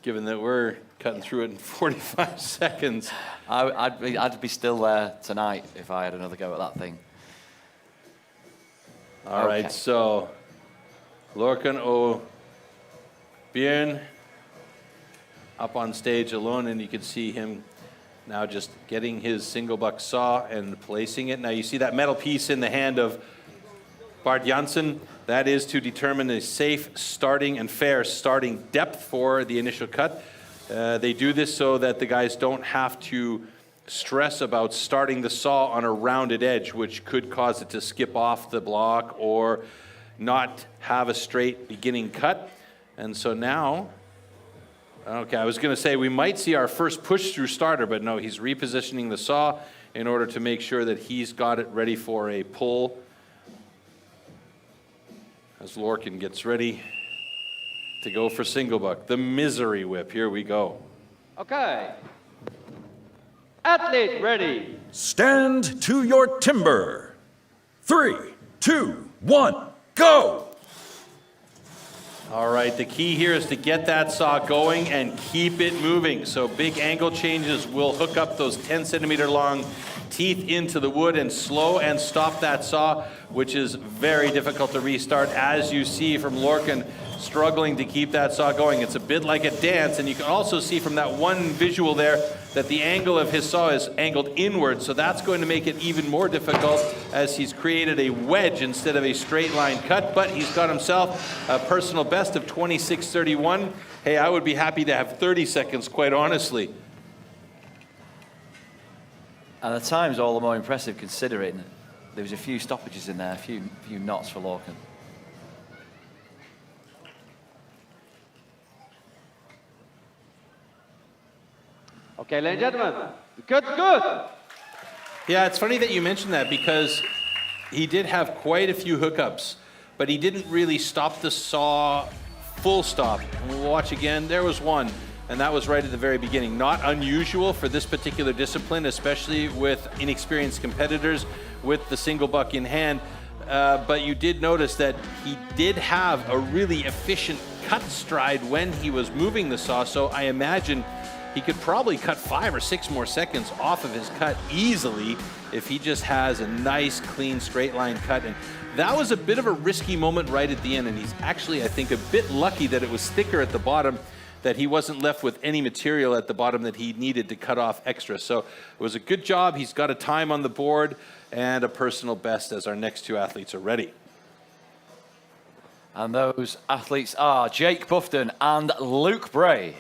given that we're cutting through it in 45 seconds. I'd be still there tonight if I had another go at that thing. All right, so Lorcan O'Byrne up on stage alone, and you can see him now just getting his single buck saw and placing it. Now you see that metal piece in the hand of Bart Janssen. That is to determine a safe starting and fair starting depth for the initial cut. They do this so that the guys don't have to stress about starting the saw on a rounded edge, which could cause it to skip off the block or not have a straight beginning cut. And so now, okay, I was going to say we might see our first push-through starter, but no, he's repositioning the saw in order to make sure that he's got it ready for a pull as Lorcan gets ready to go for single buck. The Misery Whip, here we go. Okay. Athlete ready. Stand to your timber. 3, 2, 1, go! All right, the key here is to get that saw going and keep it moving. So big angle changes will hook up those 10 centimeter long teeth into the wood and slow and stop that saw, which is very difficult to restart, as you see from Lorcan struggling to keep that saw going. It's a bit like a dance, and you can also see from that one visual there that the angle of his saw is angled inward, so that's going to make it even more difficult as he's created a wedge instead of a straight line cut, but he's got himself a personal best of 26:31. Hey, I would be happy to have 30 seconds, quite honestly. And the time's all the more impressive considering there was a few stoppages in there, a few knots for Lorcan. Okay, ladies and gentlemen, good. Yeah, it's funny that you mentioned that because he did have quite a few hookups, but he didn't really stop the saw full stop. And we'll watch again. There was one, and that was right at the very beginning. Not unusual for this particular discipline, especially with inexperienced competitors with the single buck in hand. But you did notice that he did have a really efficient cut stride when he was moving the saw, so I imagine he could probably cut 5 or 6 more seconds off of his cut easily if he just has a nice, clean, straight line cut. And that was a bit of a risky moment right at the end, and he's actually, I think, a bit lucky that it was thicker at the bottom, that he wasn't left with any material at the bottom that he needed to cut off extra. So it was a good job. He's got a time on the board and a personal best as our next 2 athletes are ready. And those athletes are Jake Buffton and Luke Bray.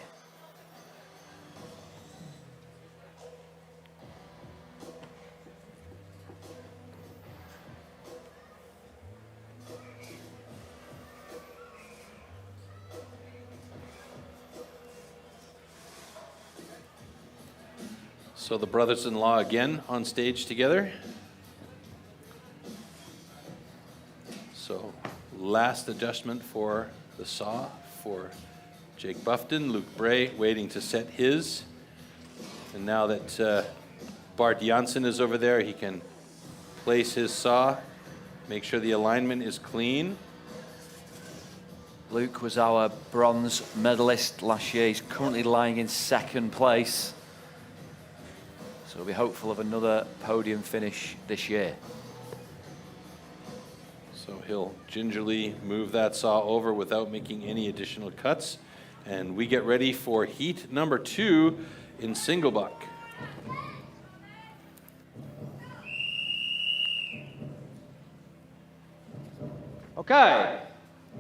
So the brothers-in-law again on stage together. So last adjustment for the saw for Jake Buffton. Luke Bray waiting to set his. And now that Bart Janssen is over there, he can place his saw, make sure the alignment is clean. Luke was our bronze medalist last year. He's currently lying in 2nd place. So we'll be hopeful of another podium finish this year. So he'll gingerly move that saw over without making any additional cuts. And we get ready for heat number 2 in single buck. Okay,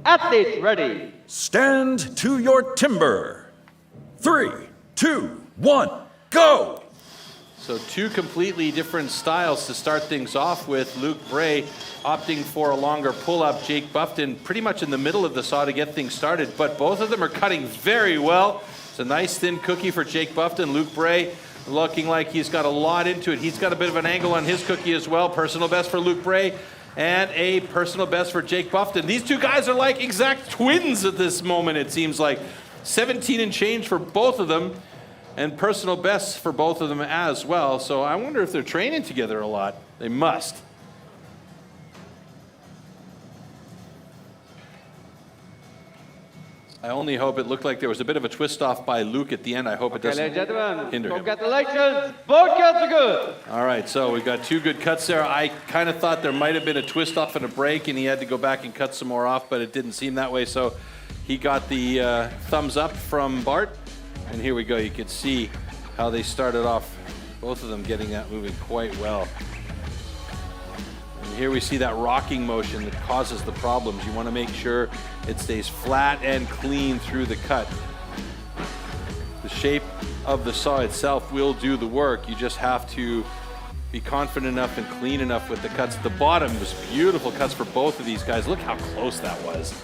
athletes ready. Stand to your timber. 3, 2, 1, go! So 2 completely different styles to start things off with. Luke Bray opting for a longer pull-up. Jake Buffton pretty much in the middle of the saw to get things started, but both of them are cutting very well. It's a nice thin cookie for Jake Buffton. Luke Bray looking like he's got a lot into it. He's got a bit of an angle on his cookie as well. Personal best for Luke Bray and a personal best for Jake Buffton. These 2 guys are like exact twins at this moment, it seems like. 17 and change for both of them, and personal bests for both of them as well. So I wonder if they're training together a lot. They must. I only hope it looked like there was a bit of a twist off by Luke at the end. I hope it doesn't hinder him. Congratulations, both cuts are good. All right, so we've got 2 good cuts there. I kind of thought there might have been a twist off and a break, and he had to go back and cut some more off, but it didn't seem that way. So he got the thumbs up from Bart. And here we go. You can see how they started off, both of them getting that moving quite well. And here we see that rocking motion that causes the problems. You want to make sure it stays flat and clean through the cut. The shape of the saw itself will do the work. You just have to be confident enough and clean enough with the cuts. The bottom was beautiful cuts for both of these guys. Look how close that was.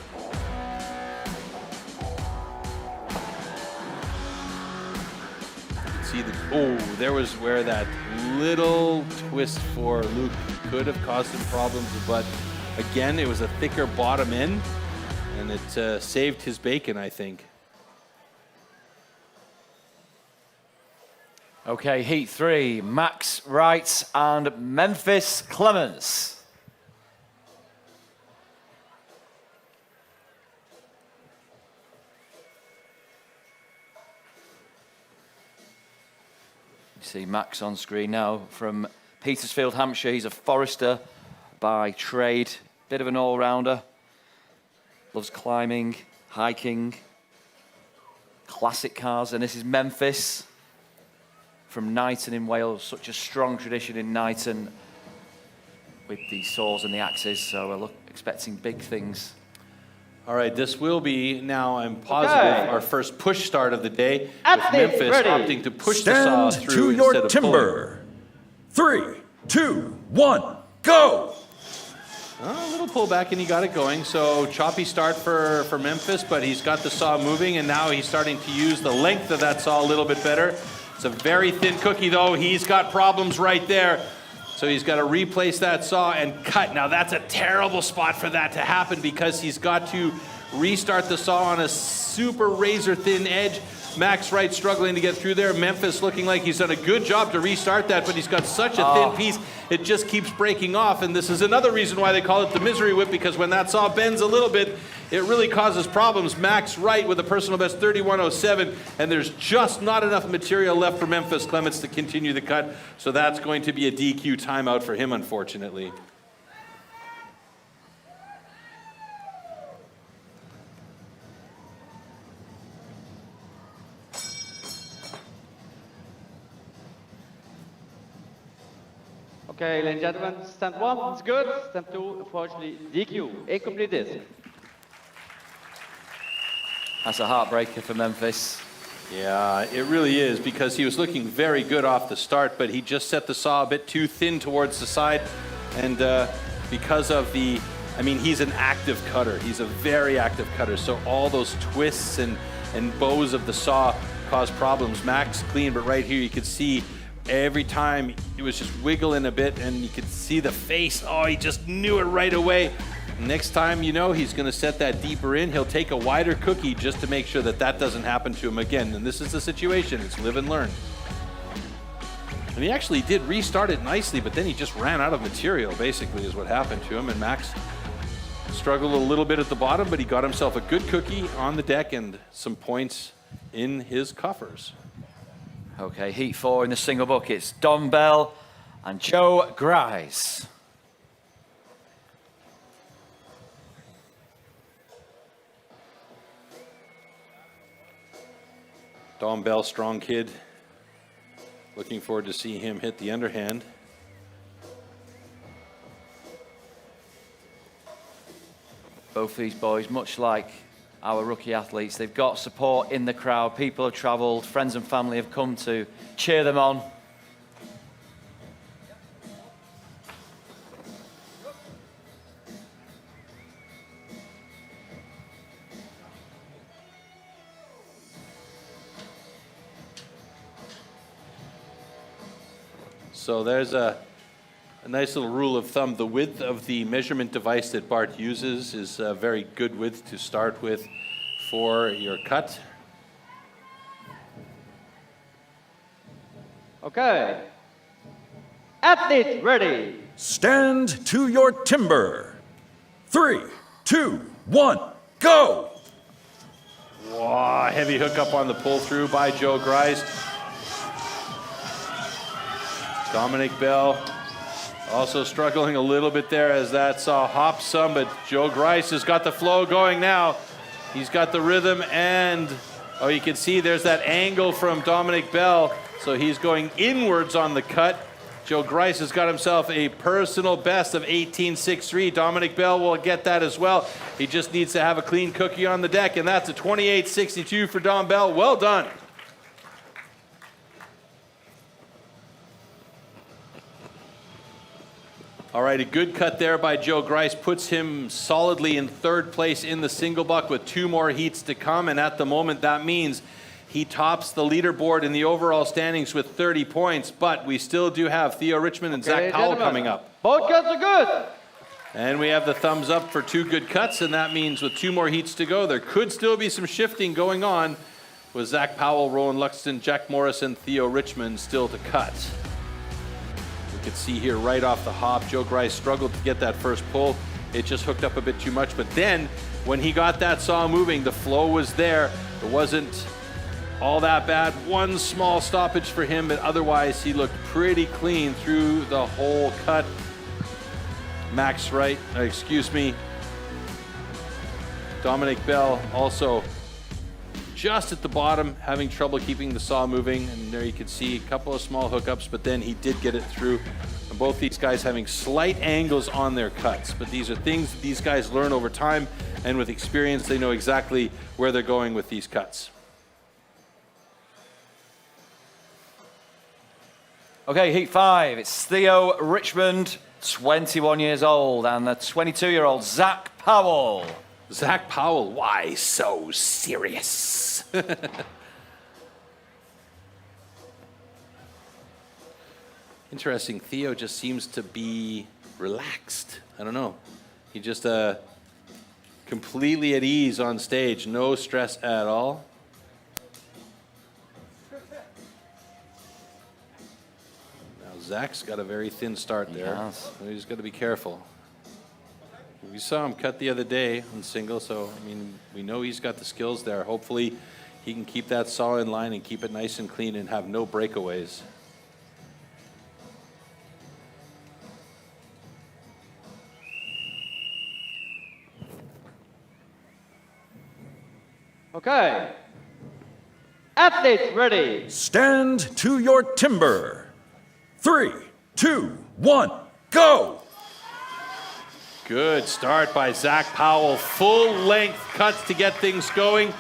See the, oh, there was where that little twist for Luke could have caused him problems, but again, it was a thicker bottom end, and it saved his bacon, I think. Okay, heat 3, Max Wright and Memphis Clemens. You see Max on screen now from Petersfield, Hampshire. He's a forester by trade, bit of an all-rounder. Loves climbing, hiking, classic cars. And this is Memphis from Knighton in Wales. Such a strong tradition in Knighton with the saws and the axes. So we're expecting big things. All right, this will be, now I'm positive, our first push start of the day, Athletes with Memphis ready. opting to push the saw Stand through to your instead of timber. 3, 2, 1, go! A little pullback and he got it going. So choppy start for Memphis, but he's got the saw moving, and now he's starting to use the length of that saw a little bit better. It's a very thin cookie though. He's got problems right there. So he's got to replace that saw and cut. Now that's a terrible spot for that to happen because he's got to restart the saw on a super razor thin edge. Max Wright struggling to get through there. Memphis looking like he's done a good job to restart that, but he's got such a thin piece, it just keeps breaking off. And this is another reason why they call it the misery whip, because when that saw bends a little bit, it really causes problems. Max Wright with a personal best 31.07, and there's just not enough material left for Memphis Clements to continue the cut. So that's going to be a DQ timeout for him, unfortunately. Okay, ladies and gentlemen, stand 1 is good, stand 2, unfortunately, DQ, incomplete disc. That's a heartbreaker for Memphis. Yeah, it really is, because he was looking very good off the start, but he just set the saw a bit too thin towards the side. And because of the, I mean, he's an active cutter. He's a very active cutter. So all those twists and bows of the saw cause problems. Max clean, but right here you could see every time it was just wiggling a bit, and you could see the face. Oh, he just knew it right away. Next time, you know, he's going to set that deeper in. He'll take a wider cookie just to make sure that that doesn't happen to him again. And this is the situation. It's live and learn. And he actually did restart it nicely, but then he just ran out of material, basically, is what happened to him. And Max struggled a little bit at the bottom, but he got himself a good cookie on the deck and some points in his coffers. Okay, heat 4 in the single buckets. Don Bell and Joe Grice. Don Bell, strong kid. Looking forward to see him hit the underhand. Both these boys, much like our rookie athletes, they've got support in the crowd. People have travelled, friends and family have come to cheer them on. So there's a nice little rule of thumb. The width of the measurement device that Bart uses is a very good width to start with for your cut. Okay. Athlete ready. Stand to your timber. 3, 2, 1, go! Wow, heavy hookup on the pull through by Joe Grice. Dominic Bell also struggling a little bit there as that saw hop some, but Joe Grice has got the flow going now. He's got the rhythm, and oh, you can see there's that angle from Dominic Bell, so he's going inwards on the cut. Joe Grice has got himself a personal best of 18.63. Dominic Bell will get that as well. He just needs to have a clean cookie on the deck, and that's a 28.62 for Dom Bell. Well done. All right, a good cut there by Joe Grice puts him solidly in third place in the single buck with 2 more heats to come. And at the moment, that means he tops the leaderboard in the overall standings with 30 points. But we still do have Theo Richmond and Zach Powell coming up. Both cuts are good. And we have the thumbs up for 2 good cuts. And that means with 2 more heats to go, there could still be some shifting going on with Zach Powell, Rowan Luxton, Jack Morris, and Theo Richmond still to cut. You can see here right off the hop, Joe Grice struggled to get that first pull. It just hooked up a bit too much. But then when he got that saw moving, the flow was there. It wasn't all that bad. 1 small stoppage for him, but otherwise he looked pretty clean through the whole cut. Max Wright, Dominic Bell also just at the bottom, having trouble keeping the saw moving. And there you can see a couple of small hookups, but then he did get it through. And both these guys having slight angles on their cuts. But these are things that these guys learn over time, and with experience, they know exactly where they're going with these cuts. Okay, heat 5. It's Theo Richmond, 21 years old, and the 22-year-old Zach Powell. Zach Powell, why so serious? Interesting, Theo just seems to be relaxed. I don't know. He just completely at ease on stage, no stress at all. Now Zach's got a very thin start there. Yes. So he's got to be careful. We saw him cut the other day on single, so I mean, we know he's got the skills there. Hopefully he can keep that saw in line and keep it nice and clean and have no breakaways. Okay. Athletes ready. Stand to your timber. 3, 2, 1, go! Good start by Zach Powell. Full length cuts to get things going.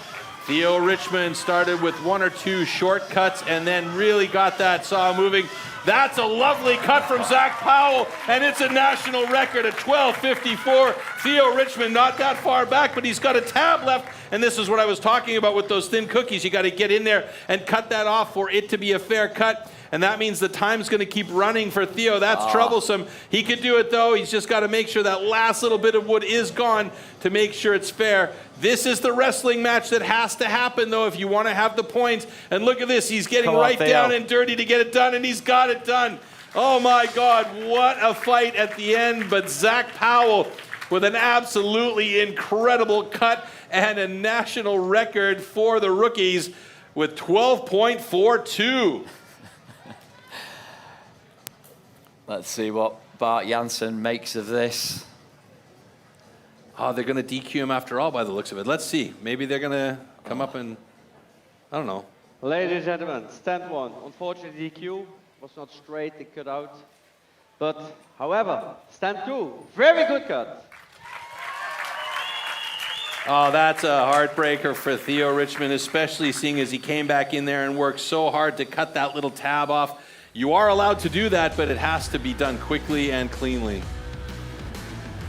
Theo Richmond started with 1 or 2 shortcuts and then really got that saw moving. That's a lovely cut from Zach Powell, and it's a national record at 12:54. Theo Richmond not that far back, but he's got a tab left, and this is what I was talking about with those thin cookies. You got to get in there and cut that off for it to be a fair cut, and that means the time's going to keep running for Theo. That's troublesome. He could do it, though. He's just got to make sure that last little bit of wood is gone to make sure it's fair. This is the wrestling match that has to happen, though, if you want to have the points. And look at this. He's getting right down and dirty to get it done, and he's got it done. Oh, my God. What a fight at the end. But Zach Powell with an absolutely incredible cut and a national record for the rookies with 12.42. Let's see what Bart Janssen makes of this. Oh, they're going to DQ him after all by the looks of it. Let's see. Maybe they're going to come up and, I don't know. Ladies and gentlemen, stand 1. Unfortunately, DQ was not straight, they cut out. But, however, stand 2, very good cut. Oh, that's a heartbreaker for Theo Richmond, especially seeing as he came back in there and worked so hard to cut that little tab off. You are allowed to do that, but it has to be done quickly and cleanly.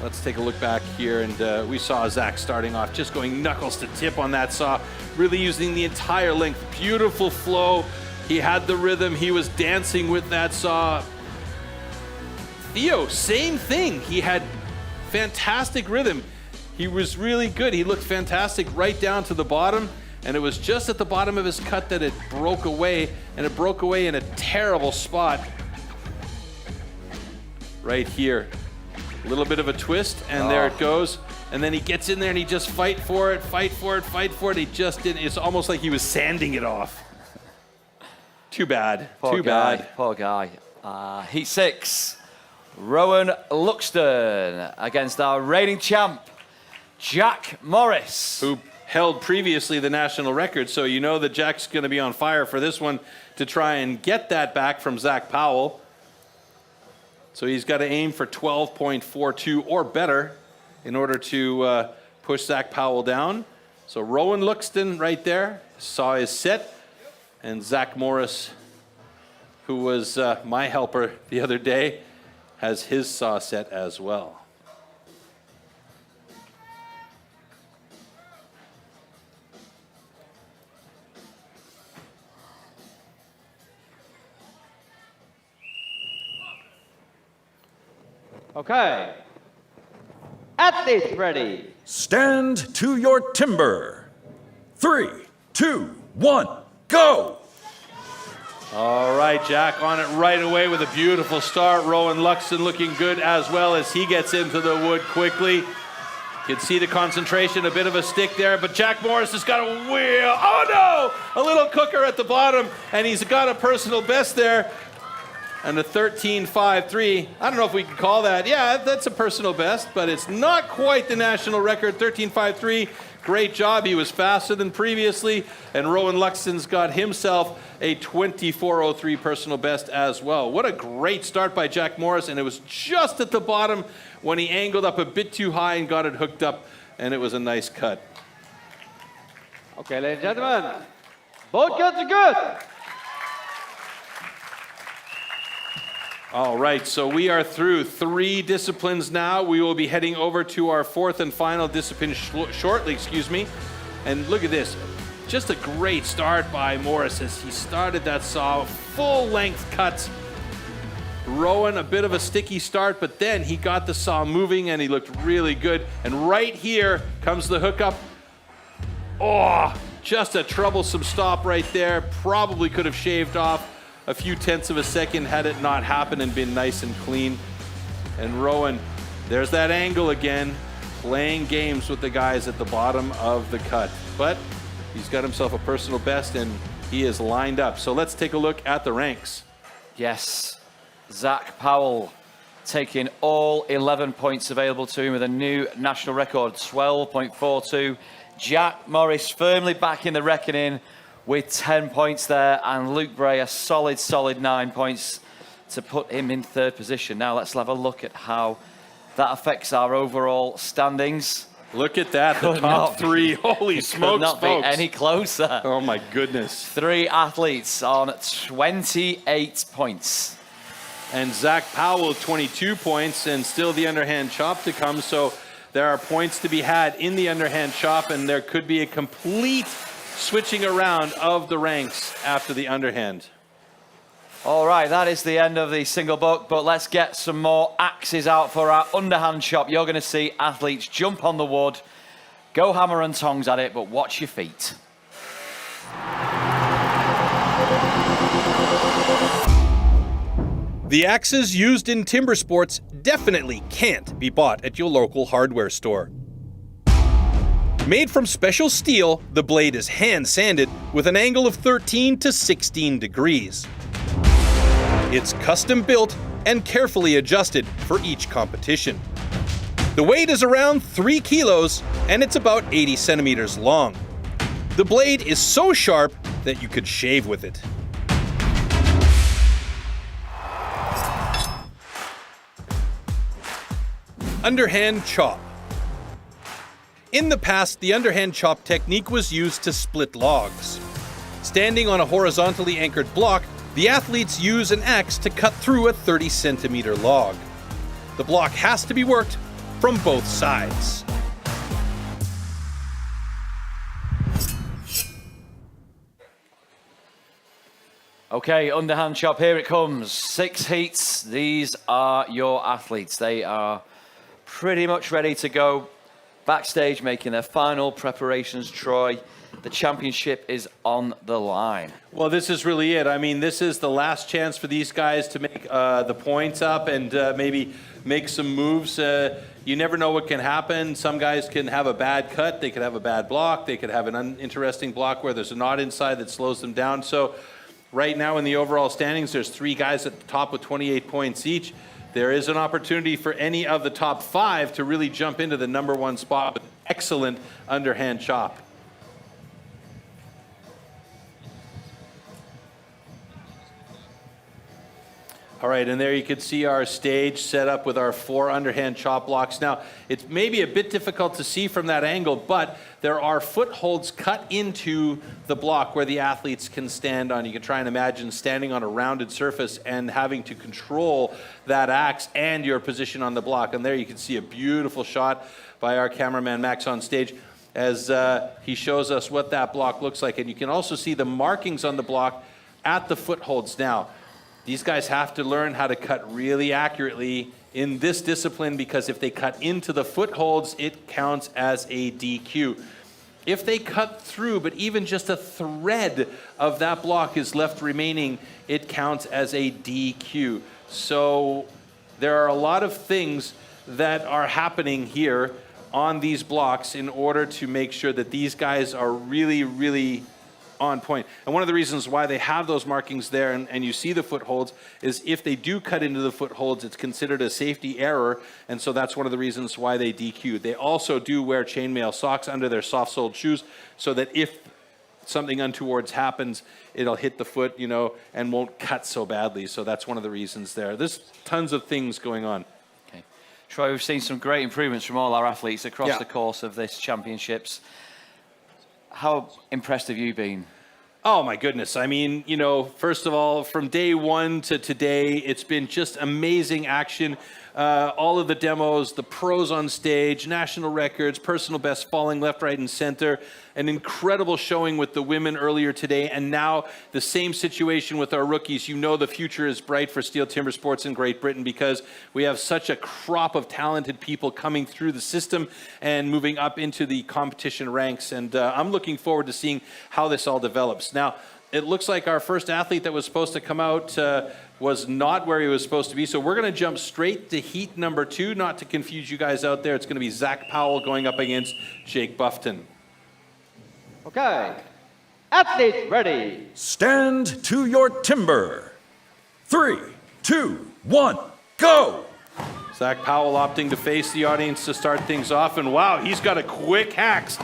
Let's take a look back here, and we saw Zach starting off just going knuckles to tip on that saw, really using the entire length. Beautiful flow. He had the rhythm. He was dancing with that saw. Theo, same thing. He had fantastic rhythm. He was really good. He looked fantastic right down to the bottom, and it was just at the bottom of his cut that it broke away, and it broke away in a terrible spot right here. A little bit of a twist, and there it goes. And then he gets in there and he just fight for it. He just didn't. It's almost like he was sanding it off. Too bad. Too bad. Poor guy. Heat 6. Rowan Luxton against our reigning champ, Jack Morris. Who held previously the national record. So you know that Jack's going to be on fire for this one to try and get that back from Zach Powell. So he's got to aim for 12.42 or better in order to push Zach Powell down. So Rowan Luxton right there saw his set. And Zach Morris, who was my helper the other day, has his saw set as well. Okay. Athletes ready. Stand to your timber. 3, 2, 1, go! All right, Jack on it right away with a beautiful start. Rowan Luxton looking good as well as he gets into the wood quickly. You can see the concentration, a bit of a stick there, but Jack Morris has got a wheel. Oh no! A little cooker at the bottom, and he's got a personal best there. And a 13.53. I don't know if we can call that. Yeah, that's a personal best, but it's not quite the national record. 13.53. Great job. He was faster than previously. And Rowan Luxton's got himself a 24.03 personal best as well. What a great start by Jack Morris. And it was just at the bottom when he angled up a bit too high and got it hooked up. And it was a nice cut. Okay, ladies and gentlemen. Both cuts are good. All right, so we are through 3 disciplines now. We will be heading over to our 4th and final discipline shortly, And look at this. Just a great start by Morris as he started that saw. Full length cuts. Rowan, a bit of a sticky start, but then he got the saw moving and he looked really good. And right here comes the hookup. Oh, just a troublesome stop right there. Probably could have shaved off a few tenths of a second had it not happened and been nice and clean. And Rowan, there's that angle again, playing games with the guys at the bottom of the cut. But he's got himself a personal best and he is lined up. So let's take a look at the ranks. Yes, Zach Powell taking all 11 points available to him with a new national record, 12.42. Jack Morris firmly back in the reckoning with 10 points there, and Luke Bray a solid 9 points to put him in third position. Now let's have a look at how that affects our overall standings. Look at that, the top three. Holy smokes, folks. Could not be any closer. Oh my goodness. 3 athletes on 28 points. And Zach Powell, 22 points, and still the underhand chop to come. So there are points to be had in the underhand chop, and there could be a complete switching around of the ranks after the underhand. All right, that is the end of the single buck, but let's get some more axes out for our underhand chop. You're going to see athletes jump on the wood, go hammer and tongs at it, but watch your feet. The axes used in timber sports definitely can't be bought at your local hardware store. Made from special steel, the blade is hand sanded with an angle of 13 to 16 degrees. It's custom built and carefully adjusted for each competition. The weight is around 3 kilos and it's about 80 centimeters long. The blade is so sharp that you could shave with it. Underhand chop. In the past, the underhand chop technique was used to split logs. Standing on a horizontally anchored block, the athletes use an axe to cut through a 30-centimeter log. The block has to be worked from both sides. Okay, underhand chop, here it comes. 6 heats. These are your athletes. They are pretty much ready to go backstage, making their final preparations. Troy, the championship is on the line. Well, this is really it. I mean, this is the last chance for these guys to make the points up and maybe make some moves. You never know what can happen. Some guys can have a bad cut. They could have a bad block. They could have an uninteresting block where there's a knot inside that slows them down. So right now in the overall standings, there's 3 guys at the top with 28 points each. There is an opportunity for any of the top 5 to really jump into the #1 spot with excellent underhand chop. All right, and there you can see our stage set up with our 4 underhand chop blocks. Now, it's maybe a bit difficult to see from that angle, but there are footholds cut into the block where the athletes can stand on. You can try and imagine standing on a rounded surface and having to control that axe and your position on the block. And there you can see a beautiful shot by our cameraman Max on stage as he shows us what that block looks like. And you can also see the markings on the block at the footholds. Now, these guys have to learn how to cut really accurately in this discipline, because if they cut into the footholds, it counts as a DQ. If they cut through, but even just a thread of that block is left remaining, it counts as a DQ. So there are a lot of things that are happening here on these blocks in order to make sure that these guys are really, really on point. And one of the reasons why they have those markings there and you see the footholds is if they do cut into the footholds, it's considered a safety error, and so that's one of the reasons why they DQ. They also do wear chainmail socks under their soft-soled shoes so that if something untoward happens, it'll hit the foot, you know, and won't cut so badly. So that's one of the reasons there. There's tons of things going on. Okay. Troy, we've seen some great improvements from all our athletes across the course of this championships. How impressed have you been? Oh my goodness. I mean, you know, first of all, from day 1 to today, it's been just amazing action. all of the demos, the pros on stage, national records, personal best falling left, right, and center. An incredible showing with the women earlier today, and now the same situation with our rookies. You know the future is bright for STIHL Timbersports in Great Britain because we have such a crop of talented people coming through the system and moving up into the competition ranks, and I'm looking forward to seeing how this all develops. Now, it looks like our first athlete that was supposed to come out was not where he was supposed to be, so we're going to jump straight to heat number 2. Not to confuse you guys out there, it's going to be Zach Powell going up against Jake Buffton. Okay, athletes ready. Stand to your timber. 3, 2, 1, go! Zach Powell opting to face the audience to start things off, and wow, he's got a quick hacks.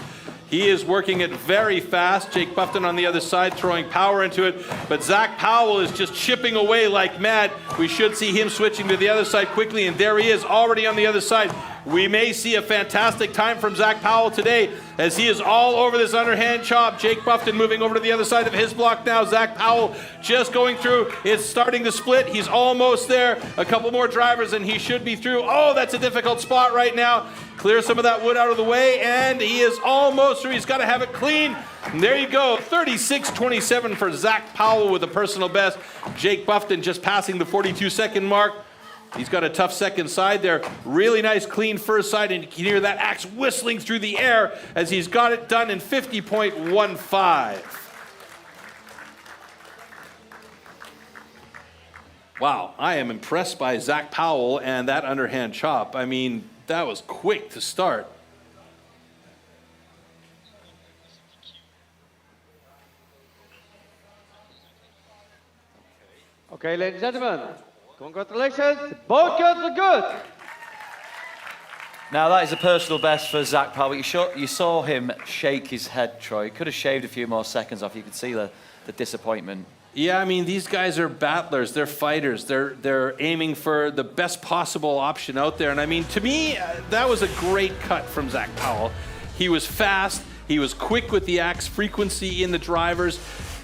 He is working it very fast. Jake Buffton on the other side throwing power into it, but Zach Powell is just chipping away like mad. We should see him switching to the other side quickly, and there he is already on the other side. We may see a fantastic time from Zach Powell today as he is all over this underhand chop. Jake Buffton moving over to the other side of his block now. Zach Powell just going through. It's starting to split. He's almost there. A couple more drivers and he should be through. Oh, that's a difficult spot right now. Clear some of that wood out of the way, and he is almost through. He's got to have it clean. And there you go, 36:27 for Zach Powell with a personal best. Jake Buffton just passing the 42-second mark. He's got a tough second side there. Really nice, clean first side, and you can hear that axe whistling through the air as he's got it done in 50.15. Wow, I am impressed by Zach Powell and that underhand chop. I mean, that was quick to start. Okay, ladies and gentlemen, congratulations, both girls are good. Now that is a personal best for Zach Powell. You saw him shake his head, Troy. Could have shaved a few more seconds off. You could see the disappointment. Yeah, I mean, these guys are battlers. They're fighters. They're aiming for the best possible option out there. And I mean, to me, that was a great cut from Zach Powell. He was fast. He was quick with the axe frequency in the drivers.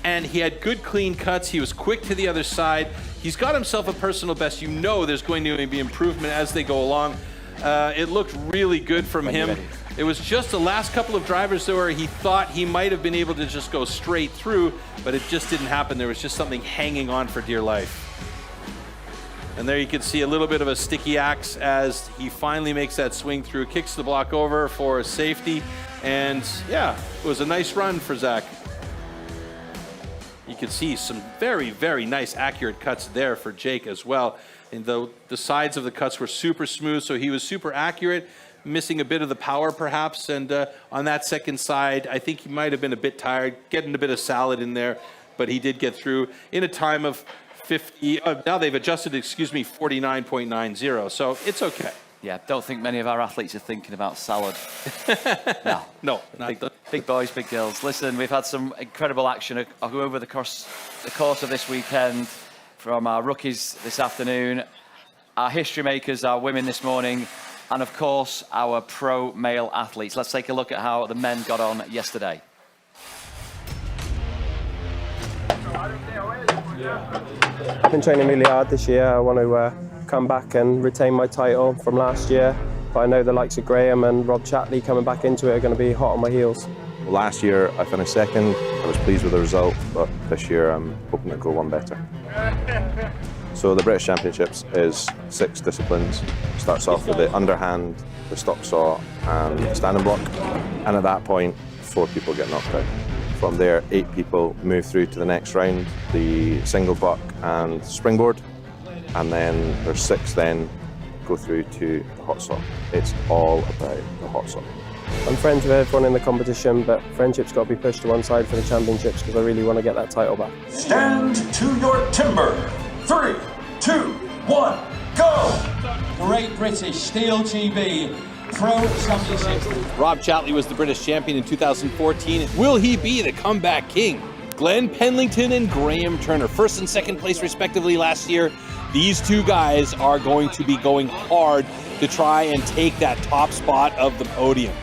And he had good, clean cuts. He was quick to the other side. He's got himself a personal best. You know there's going to be improvement as they go along. It looked really good from him. It was just the last couple of drivers there where he thought he might have been able to just go straight through, but it just didn't happen. There was just something hanging on for dear life. And there you can see a little bit of a sticky axe as he finally makes that swing through, kicks the block over for safety. And yeah, it was a nice run for Zach. You can see some very, very nice accurate cuts there for Jake as well. And the sides of the cuts were super smooth, so he was super accurate, missing a bit of the power perhaps. And on that second side, I think he might have been a bit tired, getting a bit of salad in there, but he did get through in a time of 50, now they've adjusted, 49.90, so it's okay. Yeah, don't think many of our athletes are thinking about salad. No, big boys, big girls. Listen, we've had some incredible action over the course of this weekend from our rookies this afternoon, our history makers, our women this morning, and of course, our pro male athletes. Let's take a look at how the men got on yesterday. I've been training really hard this year. I want to come back and retain my title from last year, but I know the likes of Graham and Rob Chatley coming back into it are going to be hot on my heels. Last year I finished second. I was pleased with the result, but this year I'm hoping to go one better. So the British Championships is 6 disciplines. Starts off with the underhand, the stock saw and the standing block, and at that point 4 people get knocked out. From there 8 people move through to the next round, the single buck and springboard, and then there's 6 then go through to the hot saw. It's all about the hot saw. I'm friends with everyone in the competition, but friendship's got to be pushed to one side for the championships because I really want to get that title back. Stand to your timber. 3, 2, 1, go! Great British STIHL GB Pro Championship. Rob Chatley was the British champion in 2014. Will he be the comeback king? Glenn Penlington and Graham Turner, 1st and 2nd place respectively last year. These 2 guys are going to be going hard to try and take that top spot of the podium.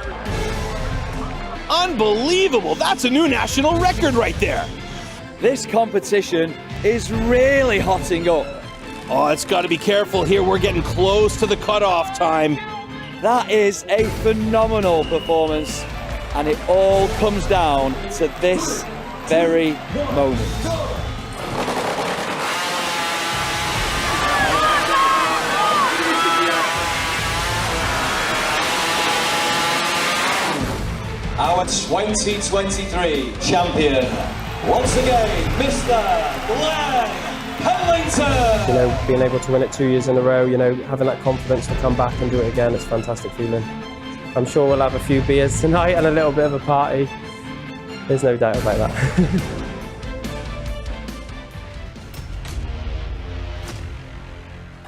Unbelievable! That's a new national record right there. This competition is really hotting up. Oh, it's got to be careful here. We're getting close to the cutoff time. That is a phenomenal performance, and it all comes down to this very moment. Our 2023 champion, once again, Mr. Glenn Pennington. You know, being able to win it 2 years in a row, you know, having that confidence to come back and do it again, it's a fantastic feeling. I'm sure we'll have a few beers tonight and a little bit of a party. There's no doubt about that.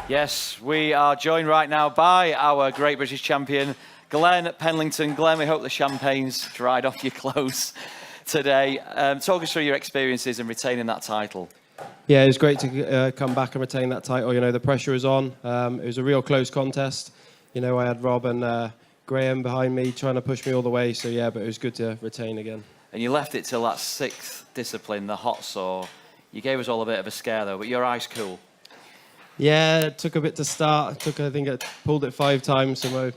Yes, we are joined right now by our Great British Champion, Glenn Pennington. Glenn, we hope the champagne's dried off your clothes today. Talk us through your experiences in retaining that title. Yeah, it was great to come back and retain that title. You know, the pressure was on. It was a real close contest. You know, I had Rob and Graham behind me trying to push me all the way. So, yeah, but it was good to retain again. And you left it till that sixth discipline, the hot saw. You gave us all a bit of a scare, though, but your ice cool. Yeah, it took a bit to start. I think I pulled it 5 times, so I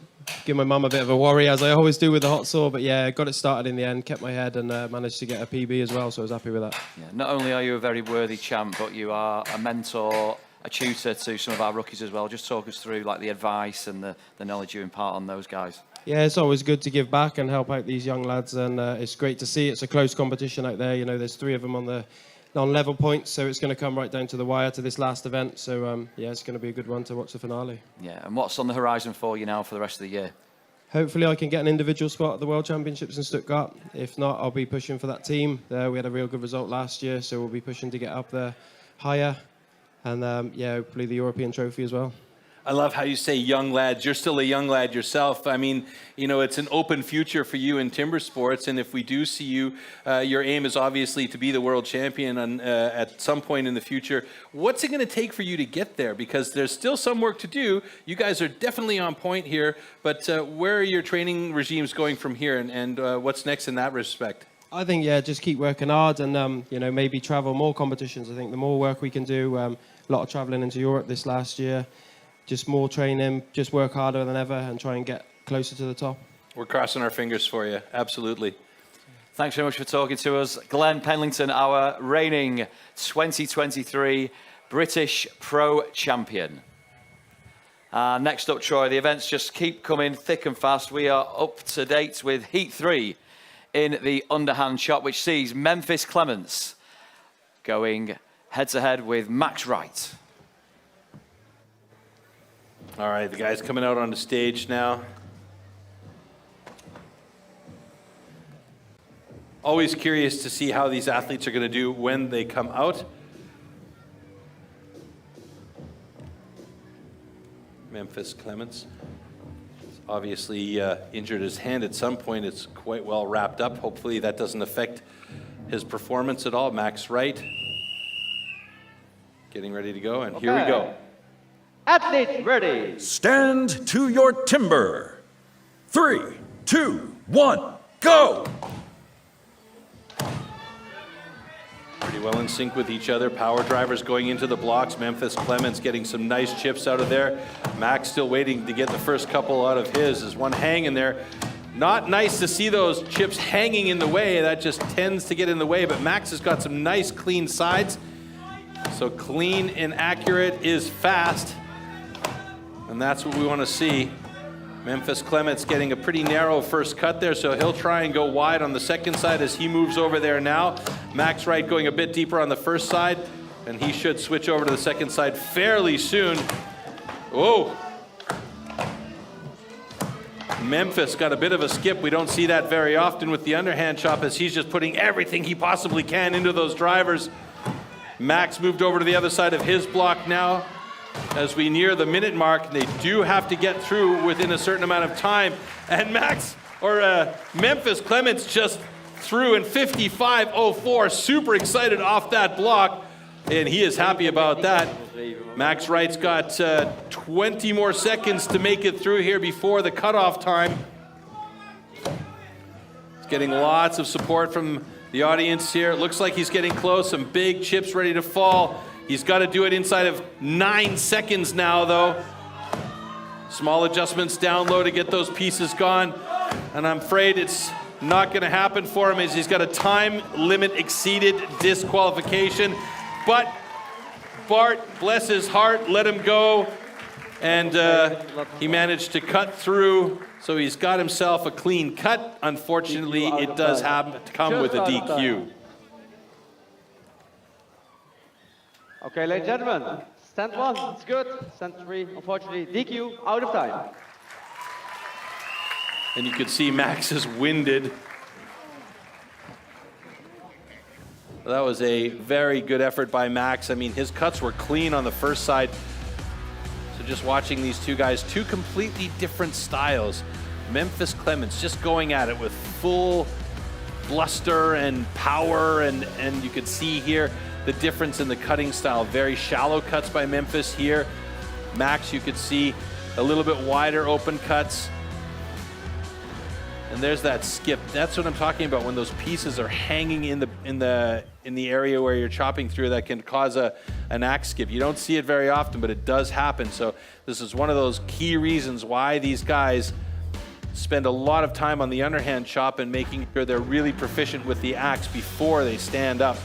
give my mum a bit of a worry, as I always do with the hot saw. But yeah, got it started in the end, kept my head, and managed to get a PB as well, so I was happy with that. Yeah, not only are you a very worthy champ, but you are a mentor, a tutor to some of our rookies as well. Just talk us through like the advice and the knowledge you impart on those guys. Yeah, it's always good to give back and help out these young lads, and it's great to see. It's a close competition out there. You know, there's 3 of them on level points, so it's going to come right down to the wire to this last event. So yeah, it's going to be a good one to watch the finale. Yeah, and what's on the horizon for you now for the rest of the year? Hopefully I can get an individual spot at the World Championships in Stuttgart. If not, I'll be pushing for that team. We had a real good result last year, so we'll be pushing to get up there higher. And yeah, hopefully the European trophy as well. I love how you say young lads. You're still a young lad yourself. I mean, you know, it's an open future for you in timber sports. And if we do see you, your aim is obviously to be the world champion at some point in the future. What's it going to take for you to get there? Because there's still some work to do. You guys are definitely on point here. But where are your training regimes going from here? And what's next in that respect? I think, yeah, just keep working hard and, you know, maybe travel more competitions. I think the more work we can do, a lot of traveling into Europe this last year. Just more training, just work harder than ever and try and get closer to the top. We're crossing our fingers for you. Absolutely. Thanks very much for talking to us. Glenn Pennington, our reigning 2023 British Pro Champion. Next up, Troy, the events just keep coming thick and fast. We are up to date with Heat 3 in the Underhand shot, which sees Memphis Clements going head-to-head with Max Wright. All right, the guy's coming out on the stage now. Always curious to see how these athletes are going to do when they come out. Memphis Clements obviously injured his hand at some point. It's quite well wrapped up. Hopefully that doesn't affect his performance at all. Max Wright getting ready to go, and here we go. Athletes ready. Stand to your timber. 3, 2, 1, go! Pretty well in sync with each other. Power drivers going into the blocks. Memphis Clements getting some nice chips out of there. Max still waiting to get the first couple out of his. There's one hanging there. Not nice to see those chips hanging in the way. That just tends to get in the way, but Max has got some nice clean sides. So clean and accurate is fast. And that's what we want to see. Memphis Clements getting a pretty narrow first cut there, so he'll try and go wide on the second side as he moves over there now. Max Wright going a bit deeper on the first side, and he should switch over to the second side fairly soon. Whoa. Memphis got a bit of a skip. We don't see that very often with the underhand chop, as he's just putting everything he possibly can into those drivers. Max moved over to the other side of his block now. As we near the minute mark, they do have to get through within a certain amount of time. And Memphis Clements just threw in 55.04. Super excited off that block, and he is happy about that. Max Wright's got 20 more seconds to make it through here before the cutoff time. He's getting lots of support from the audience here. It looks like he's getting close. Some big chips ready to fall. He's got to do it inside of 9 seconds now, though. Small adjustments down low to get those pieces gone. And I'm afraid it's not going to happen for him as he's got a time limit exceeded disqualification. But Bart, bless his heart, let him go. And he managed to cut through. So he's got himself a clean cut. Unfortunately, it does have to come with a DQ. Okay, ladies and gentlemen, stand 1, it's good. Stand 3, unfortunately, DQ, out of time. And you can see Max is winded. That was a very good effort by Max. I mean, his cuts were clean on the first side. So just watching these two guys, two completely different styles. Memphis Clements just going at it with full bluster and power, and you could see here the difference in the cutting style. Very shallow cuts by Memphis here. Max, you could see a little bit wider open cuts. And there's that skip. That's what I'm talking about, when those pieces are hanging in the area where you're chopping through, that can cause an axe skip. You don't see it very often, but it does happen. So this is one of those key reasons why these guys spend a lot of time on the underhand chop and making sure they're really proficient with the axe before they stand up.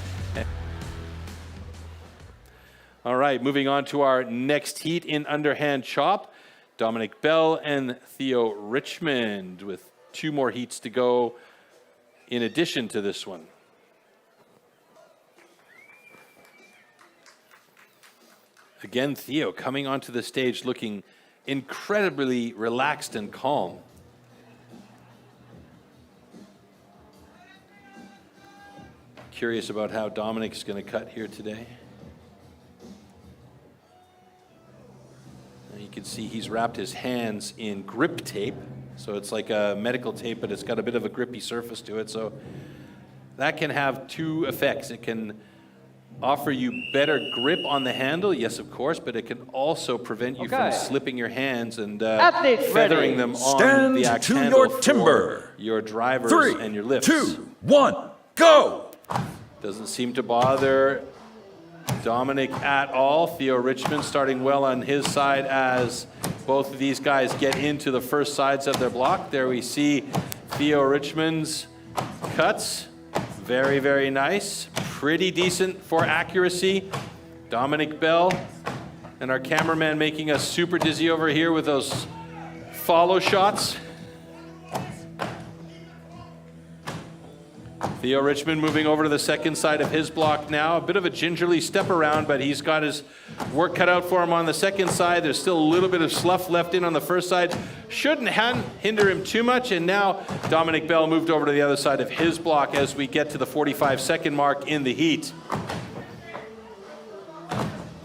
All right, moving on to our next heat in underhand chop. Dominic Bell and Theo Richmond with 2 more heats to go in addition to this one. Again, Theo coming onto the stage looking incredibly relaxed and calm. Curious about how Dominic's going to cut here today. You can see he's wrapped his hands in grip tape. So it's like a medical tape, but it's got a bit of a grippy surface to it. So that can have 2 effects. It can offer you better grip on the handle, yes, of course, but it can also prevent you from slipping your hands and feathering them on the axe handle your timber. For your drivers 3, and your lifts. 2, 1, go! Doesn't seem to bother Dominic at all. Theo Richmond starting well on his side as both of these guys get into the first sides of their block. There we see Theo Richmond's cuts. Very, very nice. Pretty decent for accuracy. Dominic Bell and our cameraman making us super dizzy over here with those follow shots. Theo Richmond moving over to the second side of his block now. A bit of a gingerly step around, but he's got his work cut out for him on the second side. There's still a little bit of slough left in on the first side. Shouldn't hinder him too much. And now Dominic Bell moved over to the other side of his block as we get to the 45-second mark in the heat.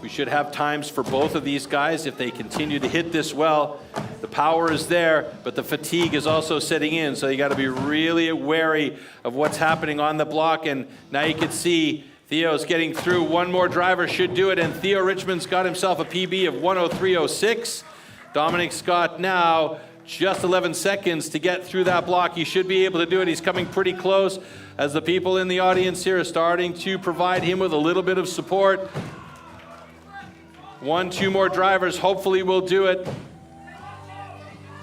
We should have times for both of these guys if they continue to hit this well. The power is there, but the fatigue is also setting in, so you got to be really wary of what's happening on the block. And now you can see Theo's getting through. One more driver should do it, and Theo Richmond's got himself a PB of 103.06. Dominic Scott now just 11 seconds to get through that block. He should be able to do it. He's coming pretty close as the people in the audience here are starting to provide him with a little bit of support. 1, 2 more drivers hopefully will do it.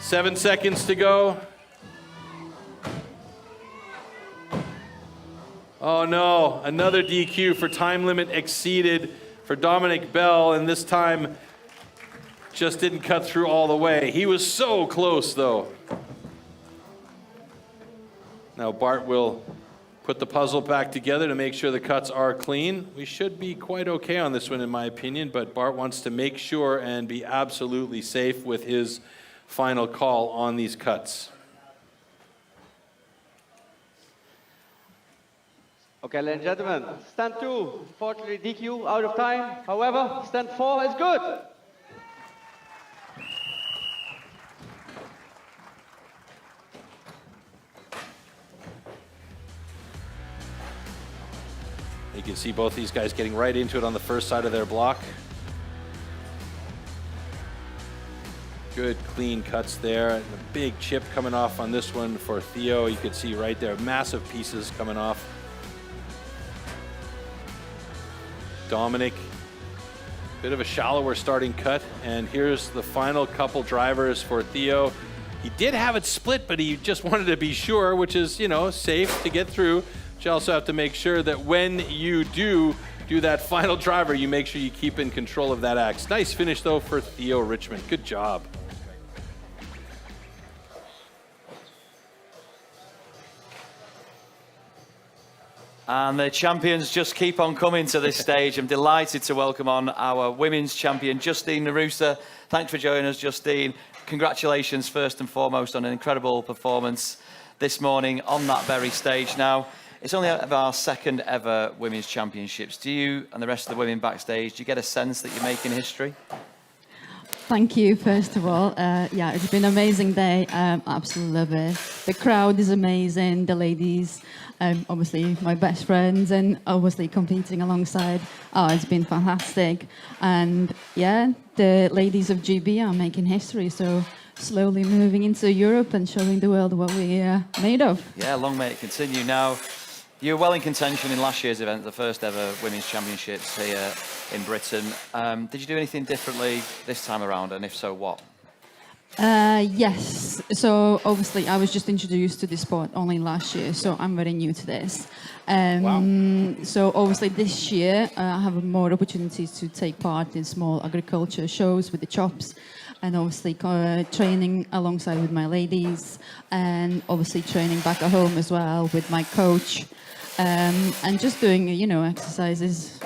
7 seconds to go. Oh no, another DQ for time limit exceeded for Dominic Bell, and this time just didn't cut through all the way. He was so close though. Now Bart will put the puzzle back together to make sure the cuts are clean. We should be quite okay on this one in my opinion, but Bart wants to make sure and be absolutely safe with his final call on these cuts. Okay, ladies and gentlemen, stand 2, unfortunately DQ, out of time. However, stand 4 is good. You can see both these guys getting right into it on the first side of their block. Good clean cuts there. And a big chip coming off on this one for Theo. You could see right there, massive pieces coming off. Dominic Bit of a shallower starting cut, and here's the final couple drivers for Theo. He did have it split, but he just wanted to be sure, which is, you know, safe to get through. But you also have to make sure that when you do that final driver, you make sure you keep in control of that axe. Nice finish, though, for Theo Richmond. Good job. And the champions just keep on coming to this stage. I'm delighted to welcome on our women's champion, Justine Narusa. Thanks for joining us, Justine. Congratulations, first and foremost, on an incredible performance this morning on that very stage. Now, it's only our second ever women's championships. Do you and the rest of the women backstage, do you get a sense that you're making history? Thank you, first of all. Yeah, it's been an amazing day. Absolutely love it. The crowd is amazing. The ladies, obviously my best friends, and obviously competing alongside. Oh, it's been fantastic. And yeah, the ladies of GB are making history. So slowly moving into Europe and showing the world what we're made of. Yeah, long may it continue. Now, you were well in contention in last year's event, the first ever women's championships here in Britain. Did you do anything differently this time around, and if so, what? Yes. So obviously I was just introduced to this sport only last year, so I'm very new to this. Wow. So obviously this year I have more opportunities to take part in small agriculture shows with the chops, and obviously training alongside with my ladies, and obviously training back at home as well with my coach, and just doing, you know, exercises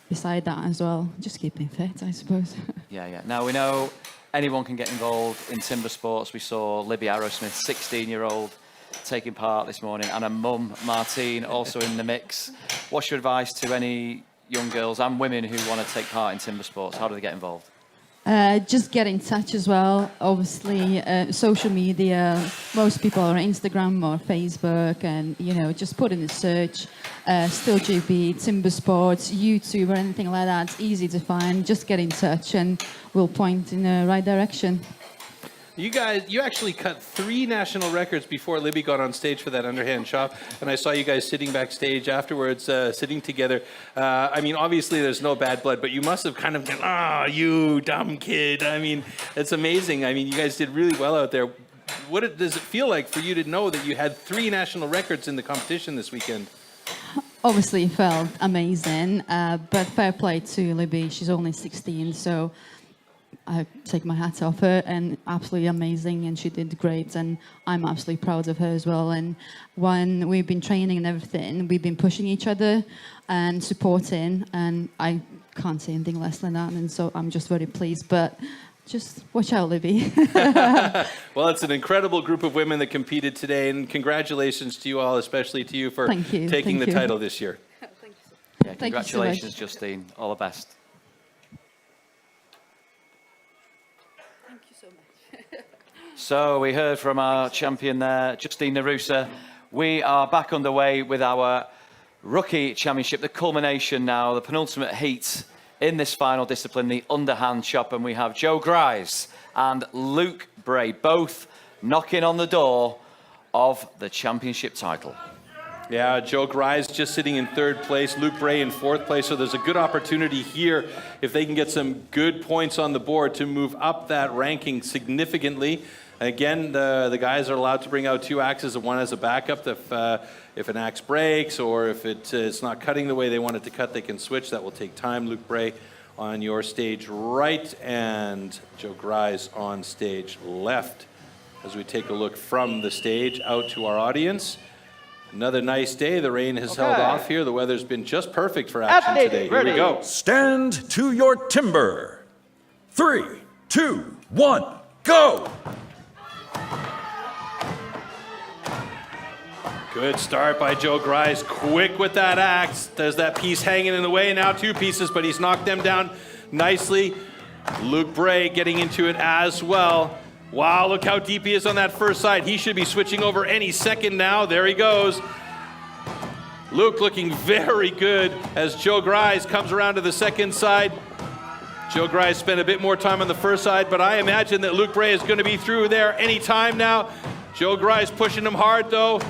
beside that as well, just keeping fit, I suppose. Yeah. Now, we know anyone can get involved in timber sports. We saw Libby Arrowsmith, 16-year-old, taking part this morning, and her mum, Martine, also in the mix. What's your advice to any young girls and women who want to take part in timber sports? How do they get involved? Just get in touch as well. Obviously, social media, most people are on Instagram or Facebook, and, you know, just put in a search, STIHL GB, Timber Sports, YouTube or anything like that. It's easy to find. Just get in touch and we'll point in the right direction. You guys, you actually cut 3 national records before Libby got on stage for that underhand chop, and I saw you guys sitting backstage afterwards, sitting together. I mean, obviously there's no bad blood, but you must have kind of been, you dumb kid. I mean, it's amazing. I mean, you guys did really well out there. What does it feel like for you to know that you had 3 national records in the competition this weekend? Obviously, it felt amazing, but fair play to Libby. She's only 16, so I take my hat off her, and absolutely amazing, and she did great, and I'm absolutely proud of her as well. And when we've been training and everything, we've been pushing each other and supporting, and I can't say anything less than that, and so I'm just very pleased. But just watch out, Libby. Well, it's an incredible group of women that competed today, and congratulations to you all, especially to you for taking the title this year. Thank you. Yeah, congratulations, Justine. All the best. So we heard from our champion there, Justine Narusa. We are back underway with our rookie championship, the culmination now, the penultimate heat in this final discipline, the underhand chop, and we have Joe Grice and Luke Bray, both knocking on the door of the championship title. Yeah, Joe Grice just sitting in 3rd place, Luke Bray in 4th place, so there's a good opportunity here if they can get some good points on the board to move up that ranking significantly. Again, the guys are allowed to bring out 2 axes, and one as a backup. If an axe breaks or if it's not cutting the way they want it to cut, they can switch. That will take time. Luke Bray on your stage right, and Joe Grice on stage left. As we take a look from the stage out to our audience. Another nice day. The rain has held off here. The weather's been just perfect for action today. Here we go. Stand to your timber. 3, 2, 1, go! Good start by Joe Grice. Quick with that axe. There's that piece hanging in the way. Now 2 pieces, but he's knocked them down nicely. Luke Bray getting into it as well. Wow, look how deep he is on that first side. He should be switching over any second now. There he goes. Luke looking very good as Joe Grice comes around to the second side. Joe Grice spent a bit more time on the first side, but I imagine that Luke Bray is going to be through there any time now. Joe Grice pushing him hard, though.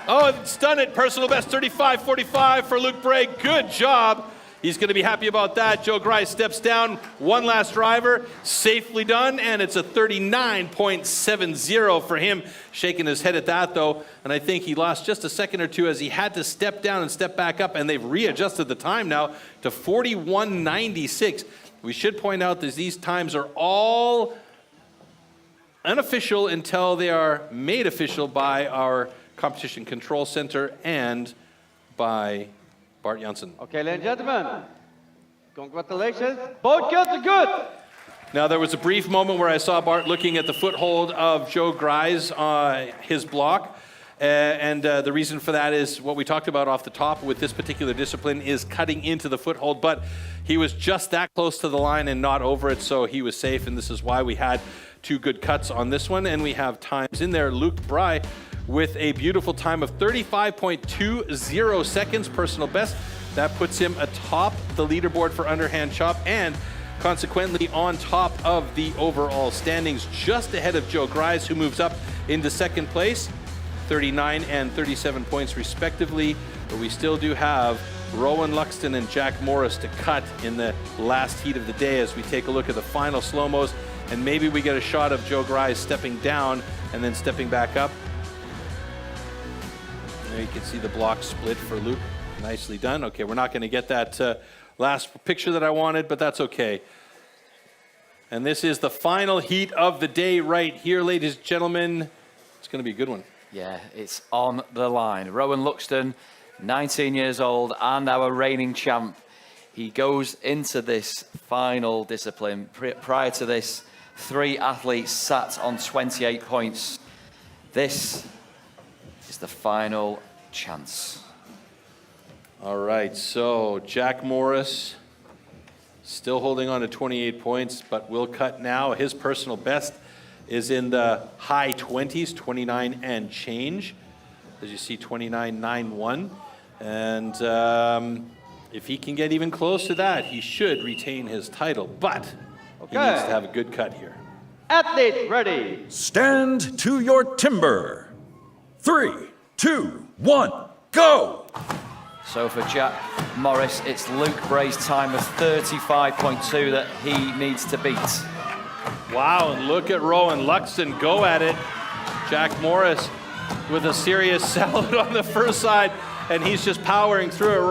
Oh, it's done it. Personal best 35.45 for Luke Bray. Good job. He's going to be happy about that. Joe Grice steps down. One last driver, safely done, and it's a 39.70 for him. Shaking his head at that, though, and I think he lost just a second or two as he had to step down and step back up, and they've readjusted the time now to 41.96. We should point out that these times are all unofficial until they are made official by our Competition Control Center and by Bart Janssen. Okay, ladies and gentlemen, congratulations. Both cuts are good. Now, there was a brief moment where I saw Bart looking at the foothold of Joe Grice, his block. The reason for that is what we talked about off the top with this particular discipline is cutting into the foothold, but he was just that close to the line and not over it, so he was safe, and this is why we had two good cuts on this one, and we have times in there. Luke Bry with a beautiful time of 35.20 seconds, personal best. That puts him atop the leaderboard for underhand chop and consequently on top of the overall standings, just ahead of Joe Grice, who moves up into second place, 39 and 37 points respectively. But we still do have Rowan Luxton and Jack Morris to cut in the last heat of the day as we take a look at the final slow-mos, and maybe we get a shot of Joe Grice stepping down and then stepping back up. There you can see the block split for Luke. Nicely done. Okay, we're not going to get that last picture that I wanted, but that's okay. And this is the final heat of the day right here, ladies and gentlemen. It's going to be a good one. Yeah, it's on the line. Rowan Luxton, 19 years old and our reigning champ. He goes into this final discipline. Prior to this, 3 athletes sat on 28 points. This is the final chance. All right, so Jack Morris still holding on to 28 points, but will cut now. His personal best is in the high 20s, 29 and change. As you see, 29.91. And if he can get even close to that, he should retain his title. But he needs to have a good cut here. Athletes ready. Stand to your timber. 3, 2, 1, go! So for Jack Morris, it's Luke Bray's time of 35.2 that he needs to beat. Wow, and look at Rowan Luxton go at it. Jack Morris with a serious salad on the first side, and he's just powering through it.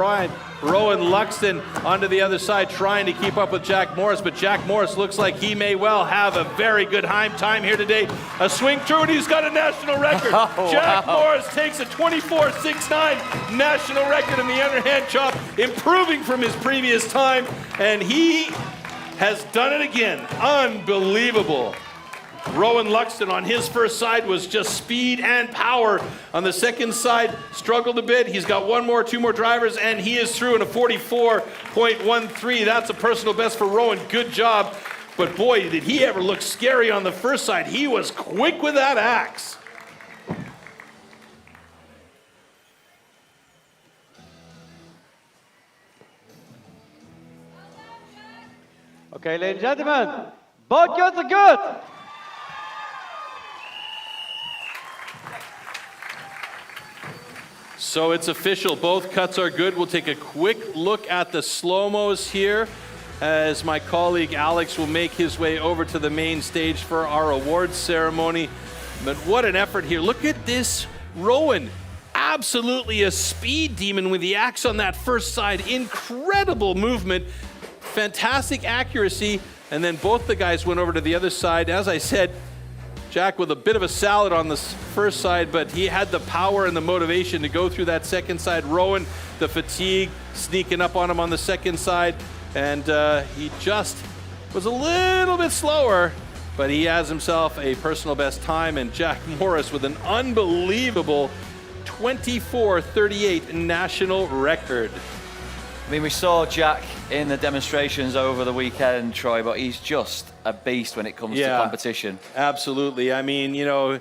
Rowan Luxton onto the other side trying to keep up with Jack Morris, but Jack Morris looks like he may well have a very good time here today. A swing through, and he's got a national record. Jack Morris takes a 24.69 national record in the underhand chop, improving from his previous time, and he has done it again. Unbelievable. Rowan Luxton on his first side was just speed and power. On the second side, struggled a bit. He's got two more drivers, and he is through in a 44.13. That's a personal best for Rowan. Good job. But boy, did he ever look scary on the first side. He was quick with that axe. Okay, ladies and gentlemen, both cuts are good. So it's official, both cuts are good. We'll take a quick look at the slow-mos here as my colleague Alex will make his way over to the main stage for our awards ceremony. But what an effort here. Look at this Rowan. Absolutely a speed demon with the axe on that first side. Incredible movement, fantastic accuracy, and then both the guys went over to the other side. As I said, Jack with a bit of a salad on the first side, but he had the power and the motivation to go through that second side. Rowan, the fatigue, sneaking up on him on the second side, and he just was a little bit slower, but he has himself a personal best time, and Jack Morris with an unbelievable 24.38 national record. I mean, we saw Jack in the demonstrations over the weekend, Troy, but he's just a beast when it comes to competition. Absolutely. I mean, you know,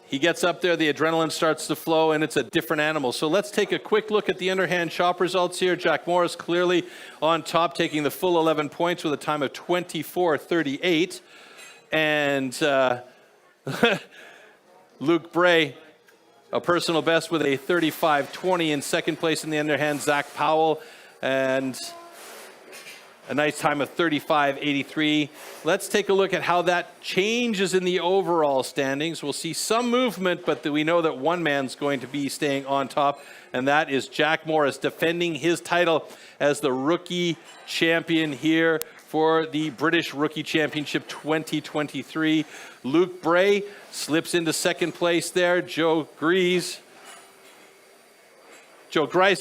he gets up there, the adrenaline starts to flow, and it's a different animal. So let's take a quick look at the underhand chop results here. Jack Morris clearly on top, taking the full 11 points with a time of 24.38. And Luke Bray, a personal best with a 35.20 in second place in the underhand. Zach Powell and a nice time of 35.83. Let's take a look at how that changes in the overall standings. We'll see some movement, but we know that one man's going to be staying on top, and that is Jack Morris, defending his title as the rookie champion here for the British Rookie Championship 2023. Luke Bray slips into second place there. Joe Grice,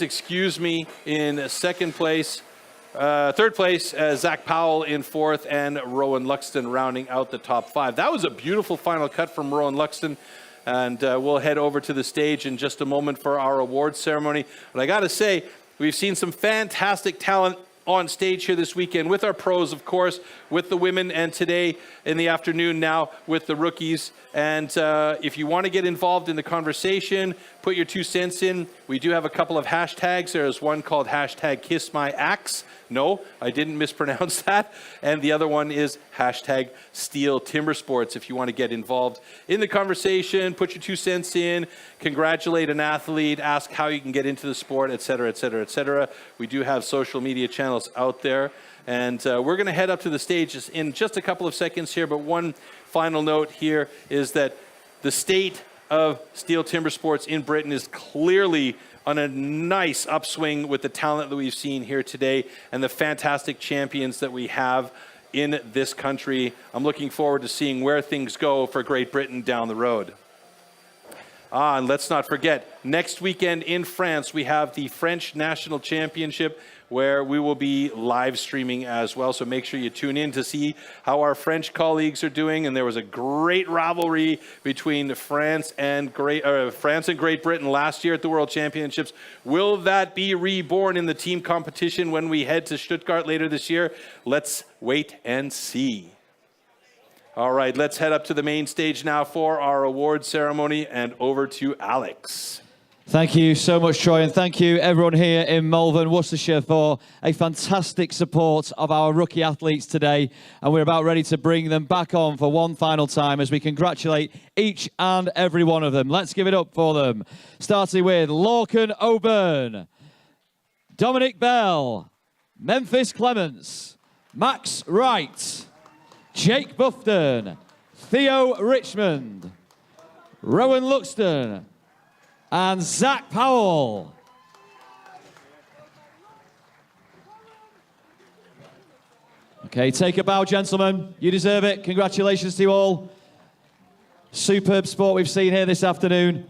excuse me, in second place. Third place, Zach Powell in fourth, and Rowan Luxton rounding out the top five. That was a beautiful final cut from Rowan Luxton, and we'll head over to the stage in just a moment for our awards ceremony. But I got to say, we've seen some fantastic talent on stage here this weekend with our pros, of course, with the women, and today in the afternoon now with the rookies. And if you want to get involved in the conversation, put your 2 cents in. We do have a couple of hashtags. There's one called hashtag #KissMyAxe. No, I didn't mispronounce that. And the other one is hashtag STIHL TIMBERSPORTS. If you want to get involved in the conversation, put your 2 cents in, congratulate an athlete, ask how you can get into the sport, et cetera, et cetera, et cetera. We do have social media channels out there. And we're going to head up to the stage in just a couple of seconds here. But one final note here is that the state of STIHL TIMBERSPORTS in Britain is clearly on a nice upswing with the talent that we've seen here today and the fantastic champions that we have in this country. I'm looking forward to seeing where things go for Great Britain down the road. And let's not forget, next weekend in France, we have the French National Championship, where we will be live streaming as well. So make sure you tune in to see how our French colleagues are doing. And there was a great rivalry between France and Great Britain last year at the World Championships. Will that be reborn in the team competition when we head to Stuttgart later this year? Let's wait and see. All right, let's head up to the main stage now for our award ceremony, and over to Alex. Thank you so much, Troy, and thank you everyone here in Malvern, Worcestershire, for a fantastic support of our rookie athletes today. And we're about ready to bring them back on for one final time as we congratulate each and every one of them. Let's give it up for them. Starting with Lorcan O'Byrne, Dominic Bell, Memphis Clements, Max Wright, Jake Bufton, Theo Richmond, Rowan Luxton, and Zach Powell. Okay, take a bow, gentlemen. You deserve it. Congratulations to you all. Superb sport we've seen here this afternoon.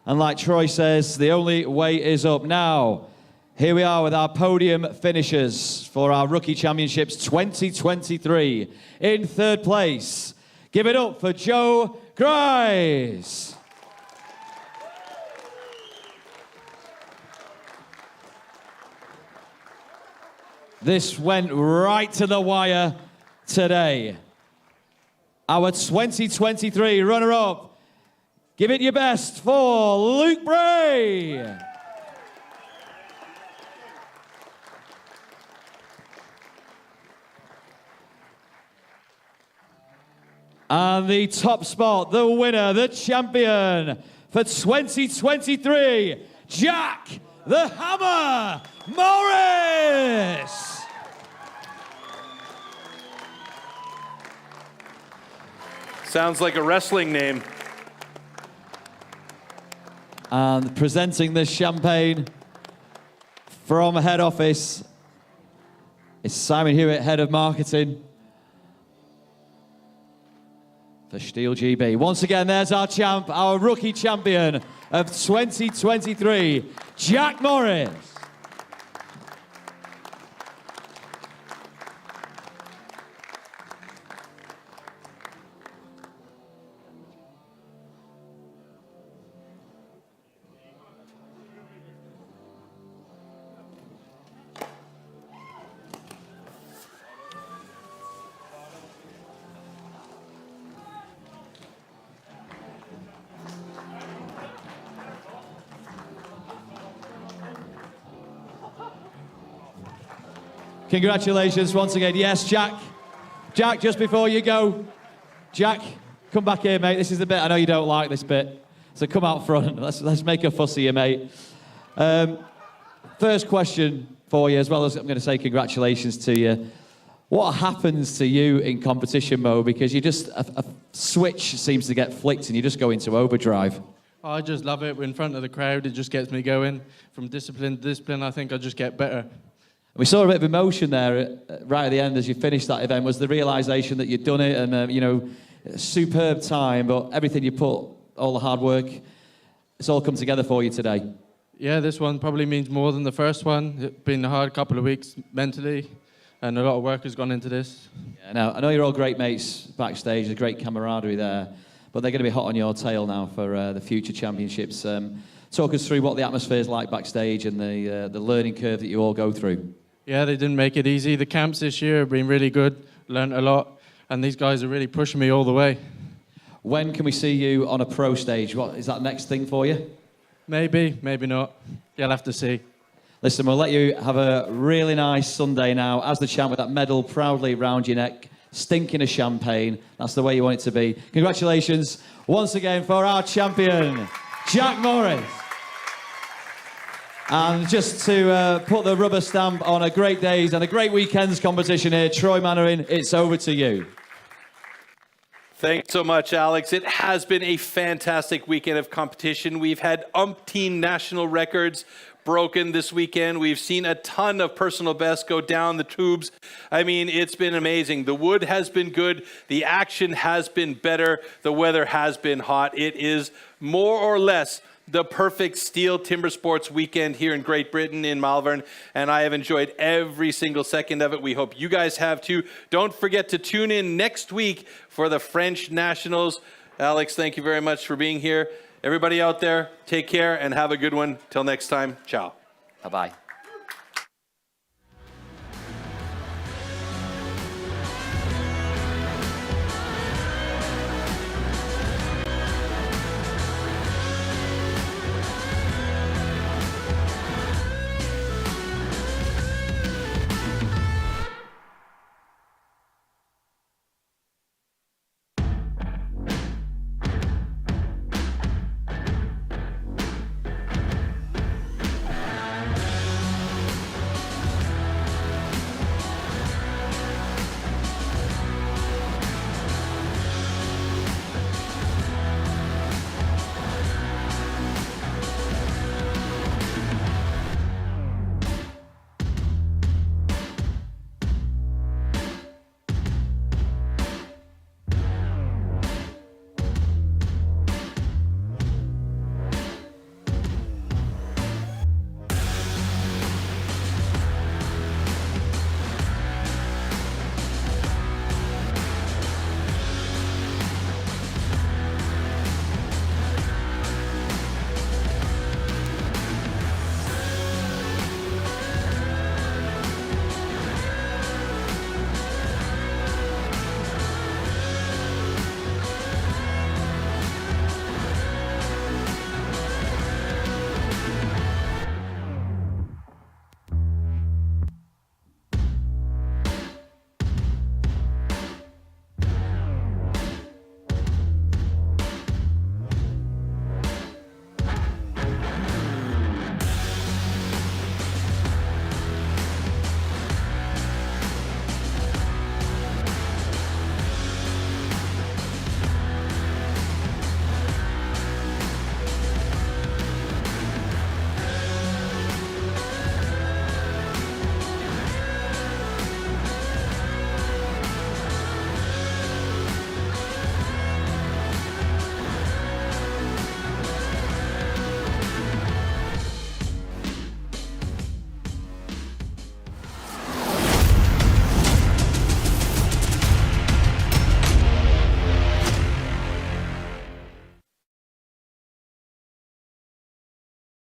And like Troy says, the only way is up. Now, here we are with our podium finishers for our Rookie Championships 2023. In third place, give it up for Joe Grice. This went right to the wire today. Our 2023 runner-up, give it your best for Luke Bray. And the top spot, the winner, the champion for 2023, Jack the Hammer Morris. Sounds like a wrestling name. And presenting this champagne from head office is Simon Hewitt, head of marketing for STIHL GB. Once again, there's our champ, our rookie champion of 2023, Jack Morris. Congratulations once again. Yes, Jack. Jack, just before you go, Jack, come back here, mate. This is the bit I know you don't like, this bit. So come out front. Let's make a fuss of you, mate. First question. for you, as well as I'm going to say congratulations to you. What happens to you in competition mode? Because you just, a switch seems to get flicked and you just go into overdrive. I just love it. In front of the crowd, it just gets me going. From discipline to discipline, I think I just get better. We saw a bit of emotion there right at the end as you finished that event. Was the realisation that you'd done it and, you know, superb time, but everything you put, all the hard work, it's all come together for you today? Yeah, this one probably means more than the first one. It's been a hard couple of weeks mentally, and a lot of work has gone into this. Yeah, now, I know you're all great mates backstage, there's great camaraderie there, but they're going to be hot on your tail now for the future championships. Talk us through what the atmosphere is like backstage and the learning curve that you all go through. Yeah, they didn't make it easy. The camps this year have been really good, learned a lot, and these guys are really pushing me all the way. When can we see you on a pro stage? What is that next thing for you? Maybe, maybe not. You'll have to see. Listen, we'll let you have a really nice Sunday now as the champ with that medal proudly round your neck, stinking of champagne. That's the way you want it to be. Congratulations once again for our champion, Jack Morris. And just to put the rubber stamp on a great days and a great weekend's competition here, Troy Mannering, it's over to you. Thanks so much, Alex. It has been a fantastic weekend of competition. We've had umpteen national records broken this weekend. We've seen a ton of personal bests go down the tubes. I mean, it's been amazing. The wood has been good. The action has been better. The weather has been hot. It is more or less the perfect STIHL Timbersports weekend here in Great Britain, in Malvern, and I have enjoyed every single second of it. We hope you guys have too. Don't forget to tune in next week for the French Nationals. Alex, thank you very much for being here. Everybody out there, take care and have a good one. Till next time, ciao. Bye-bye.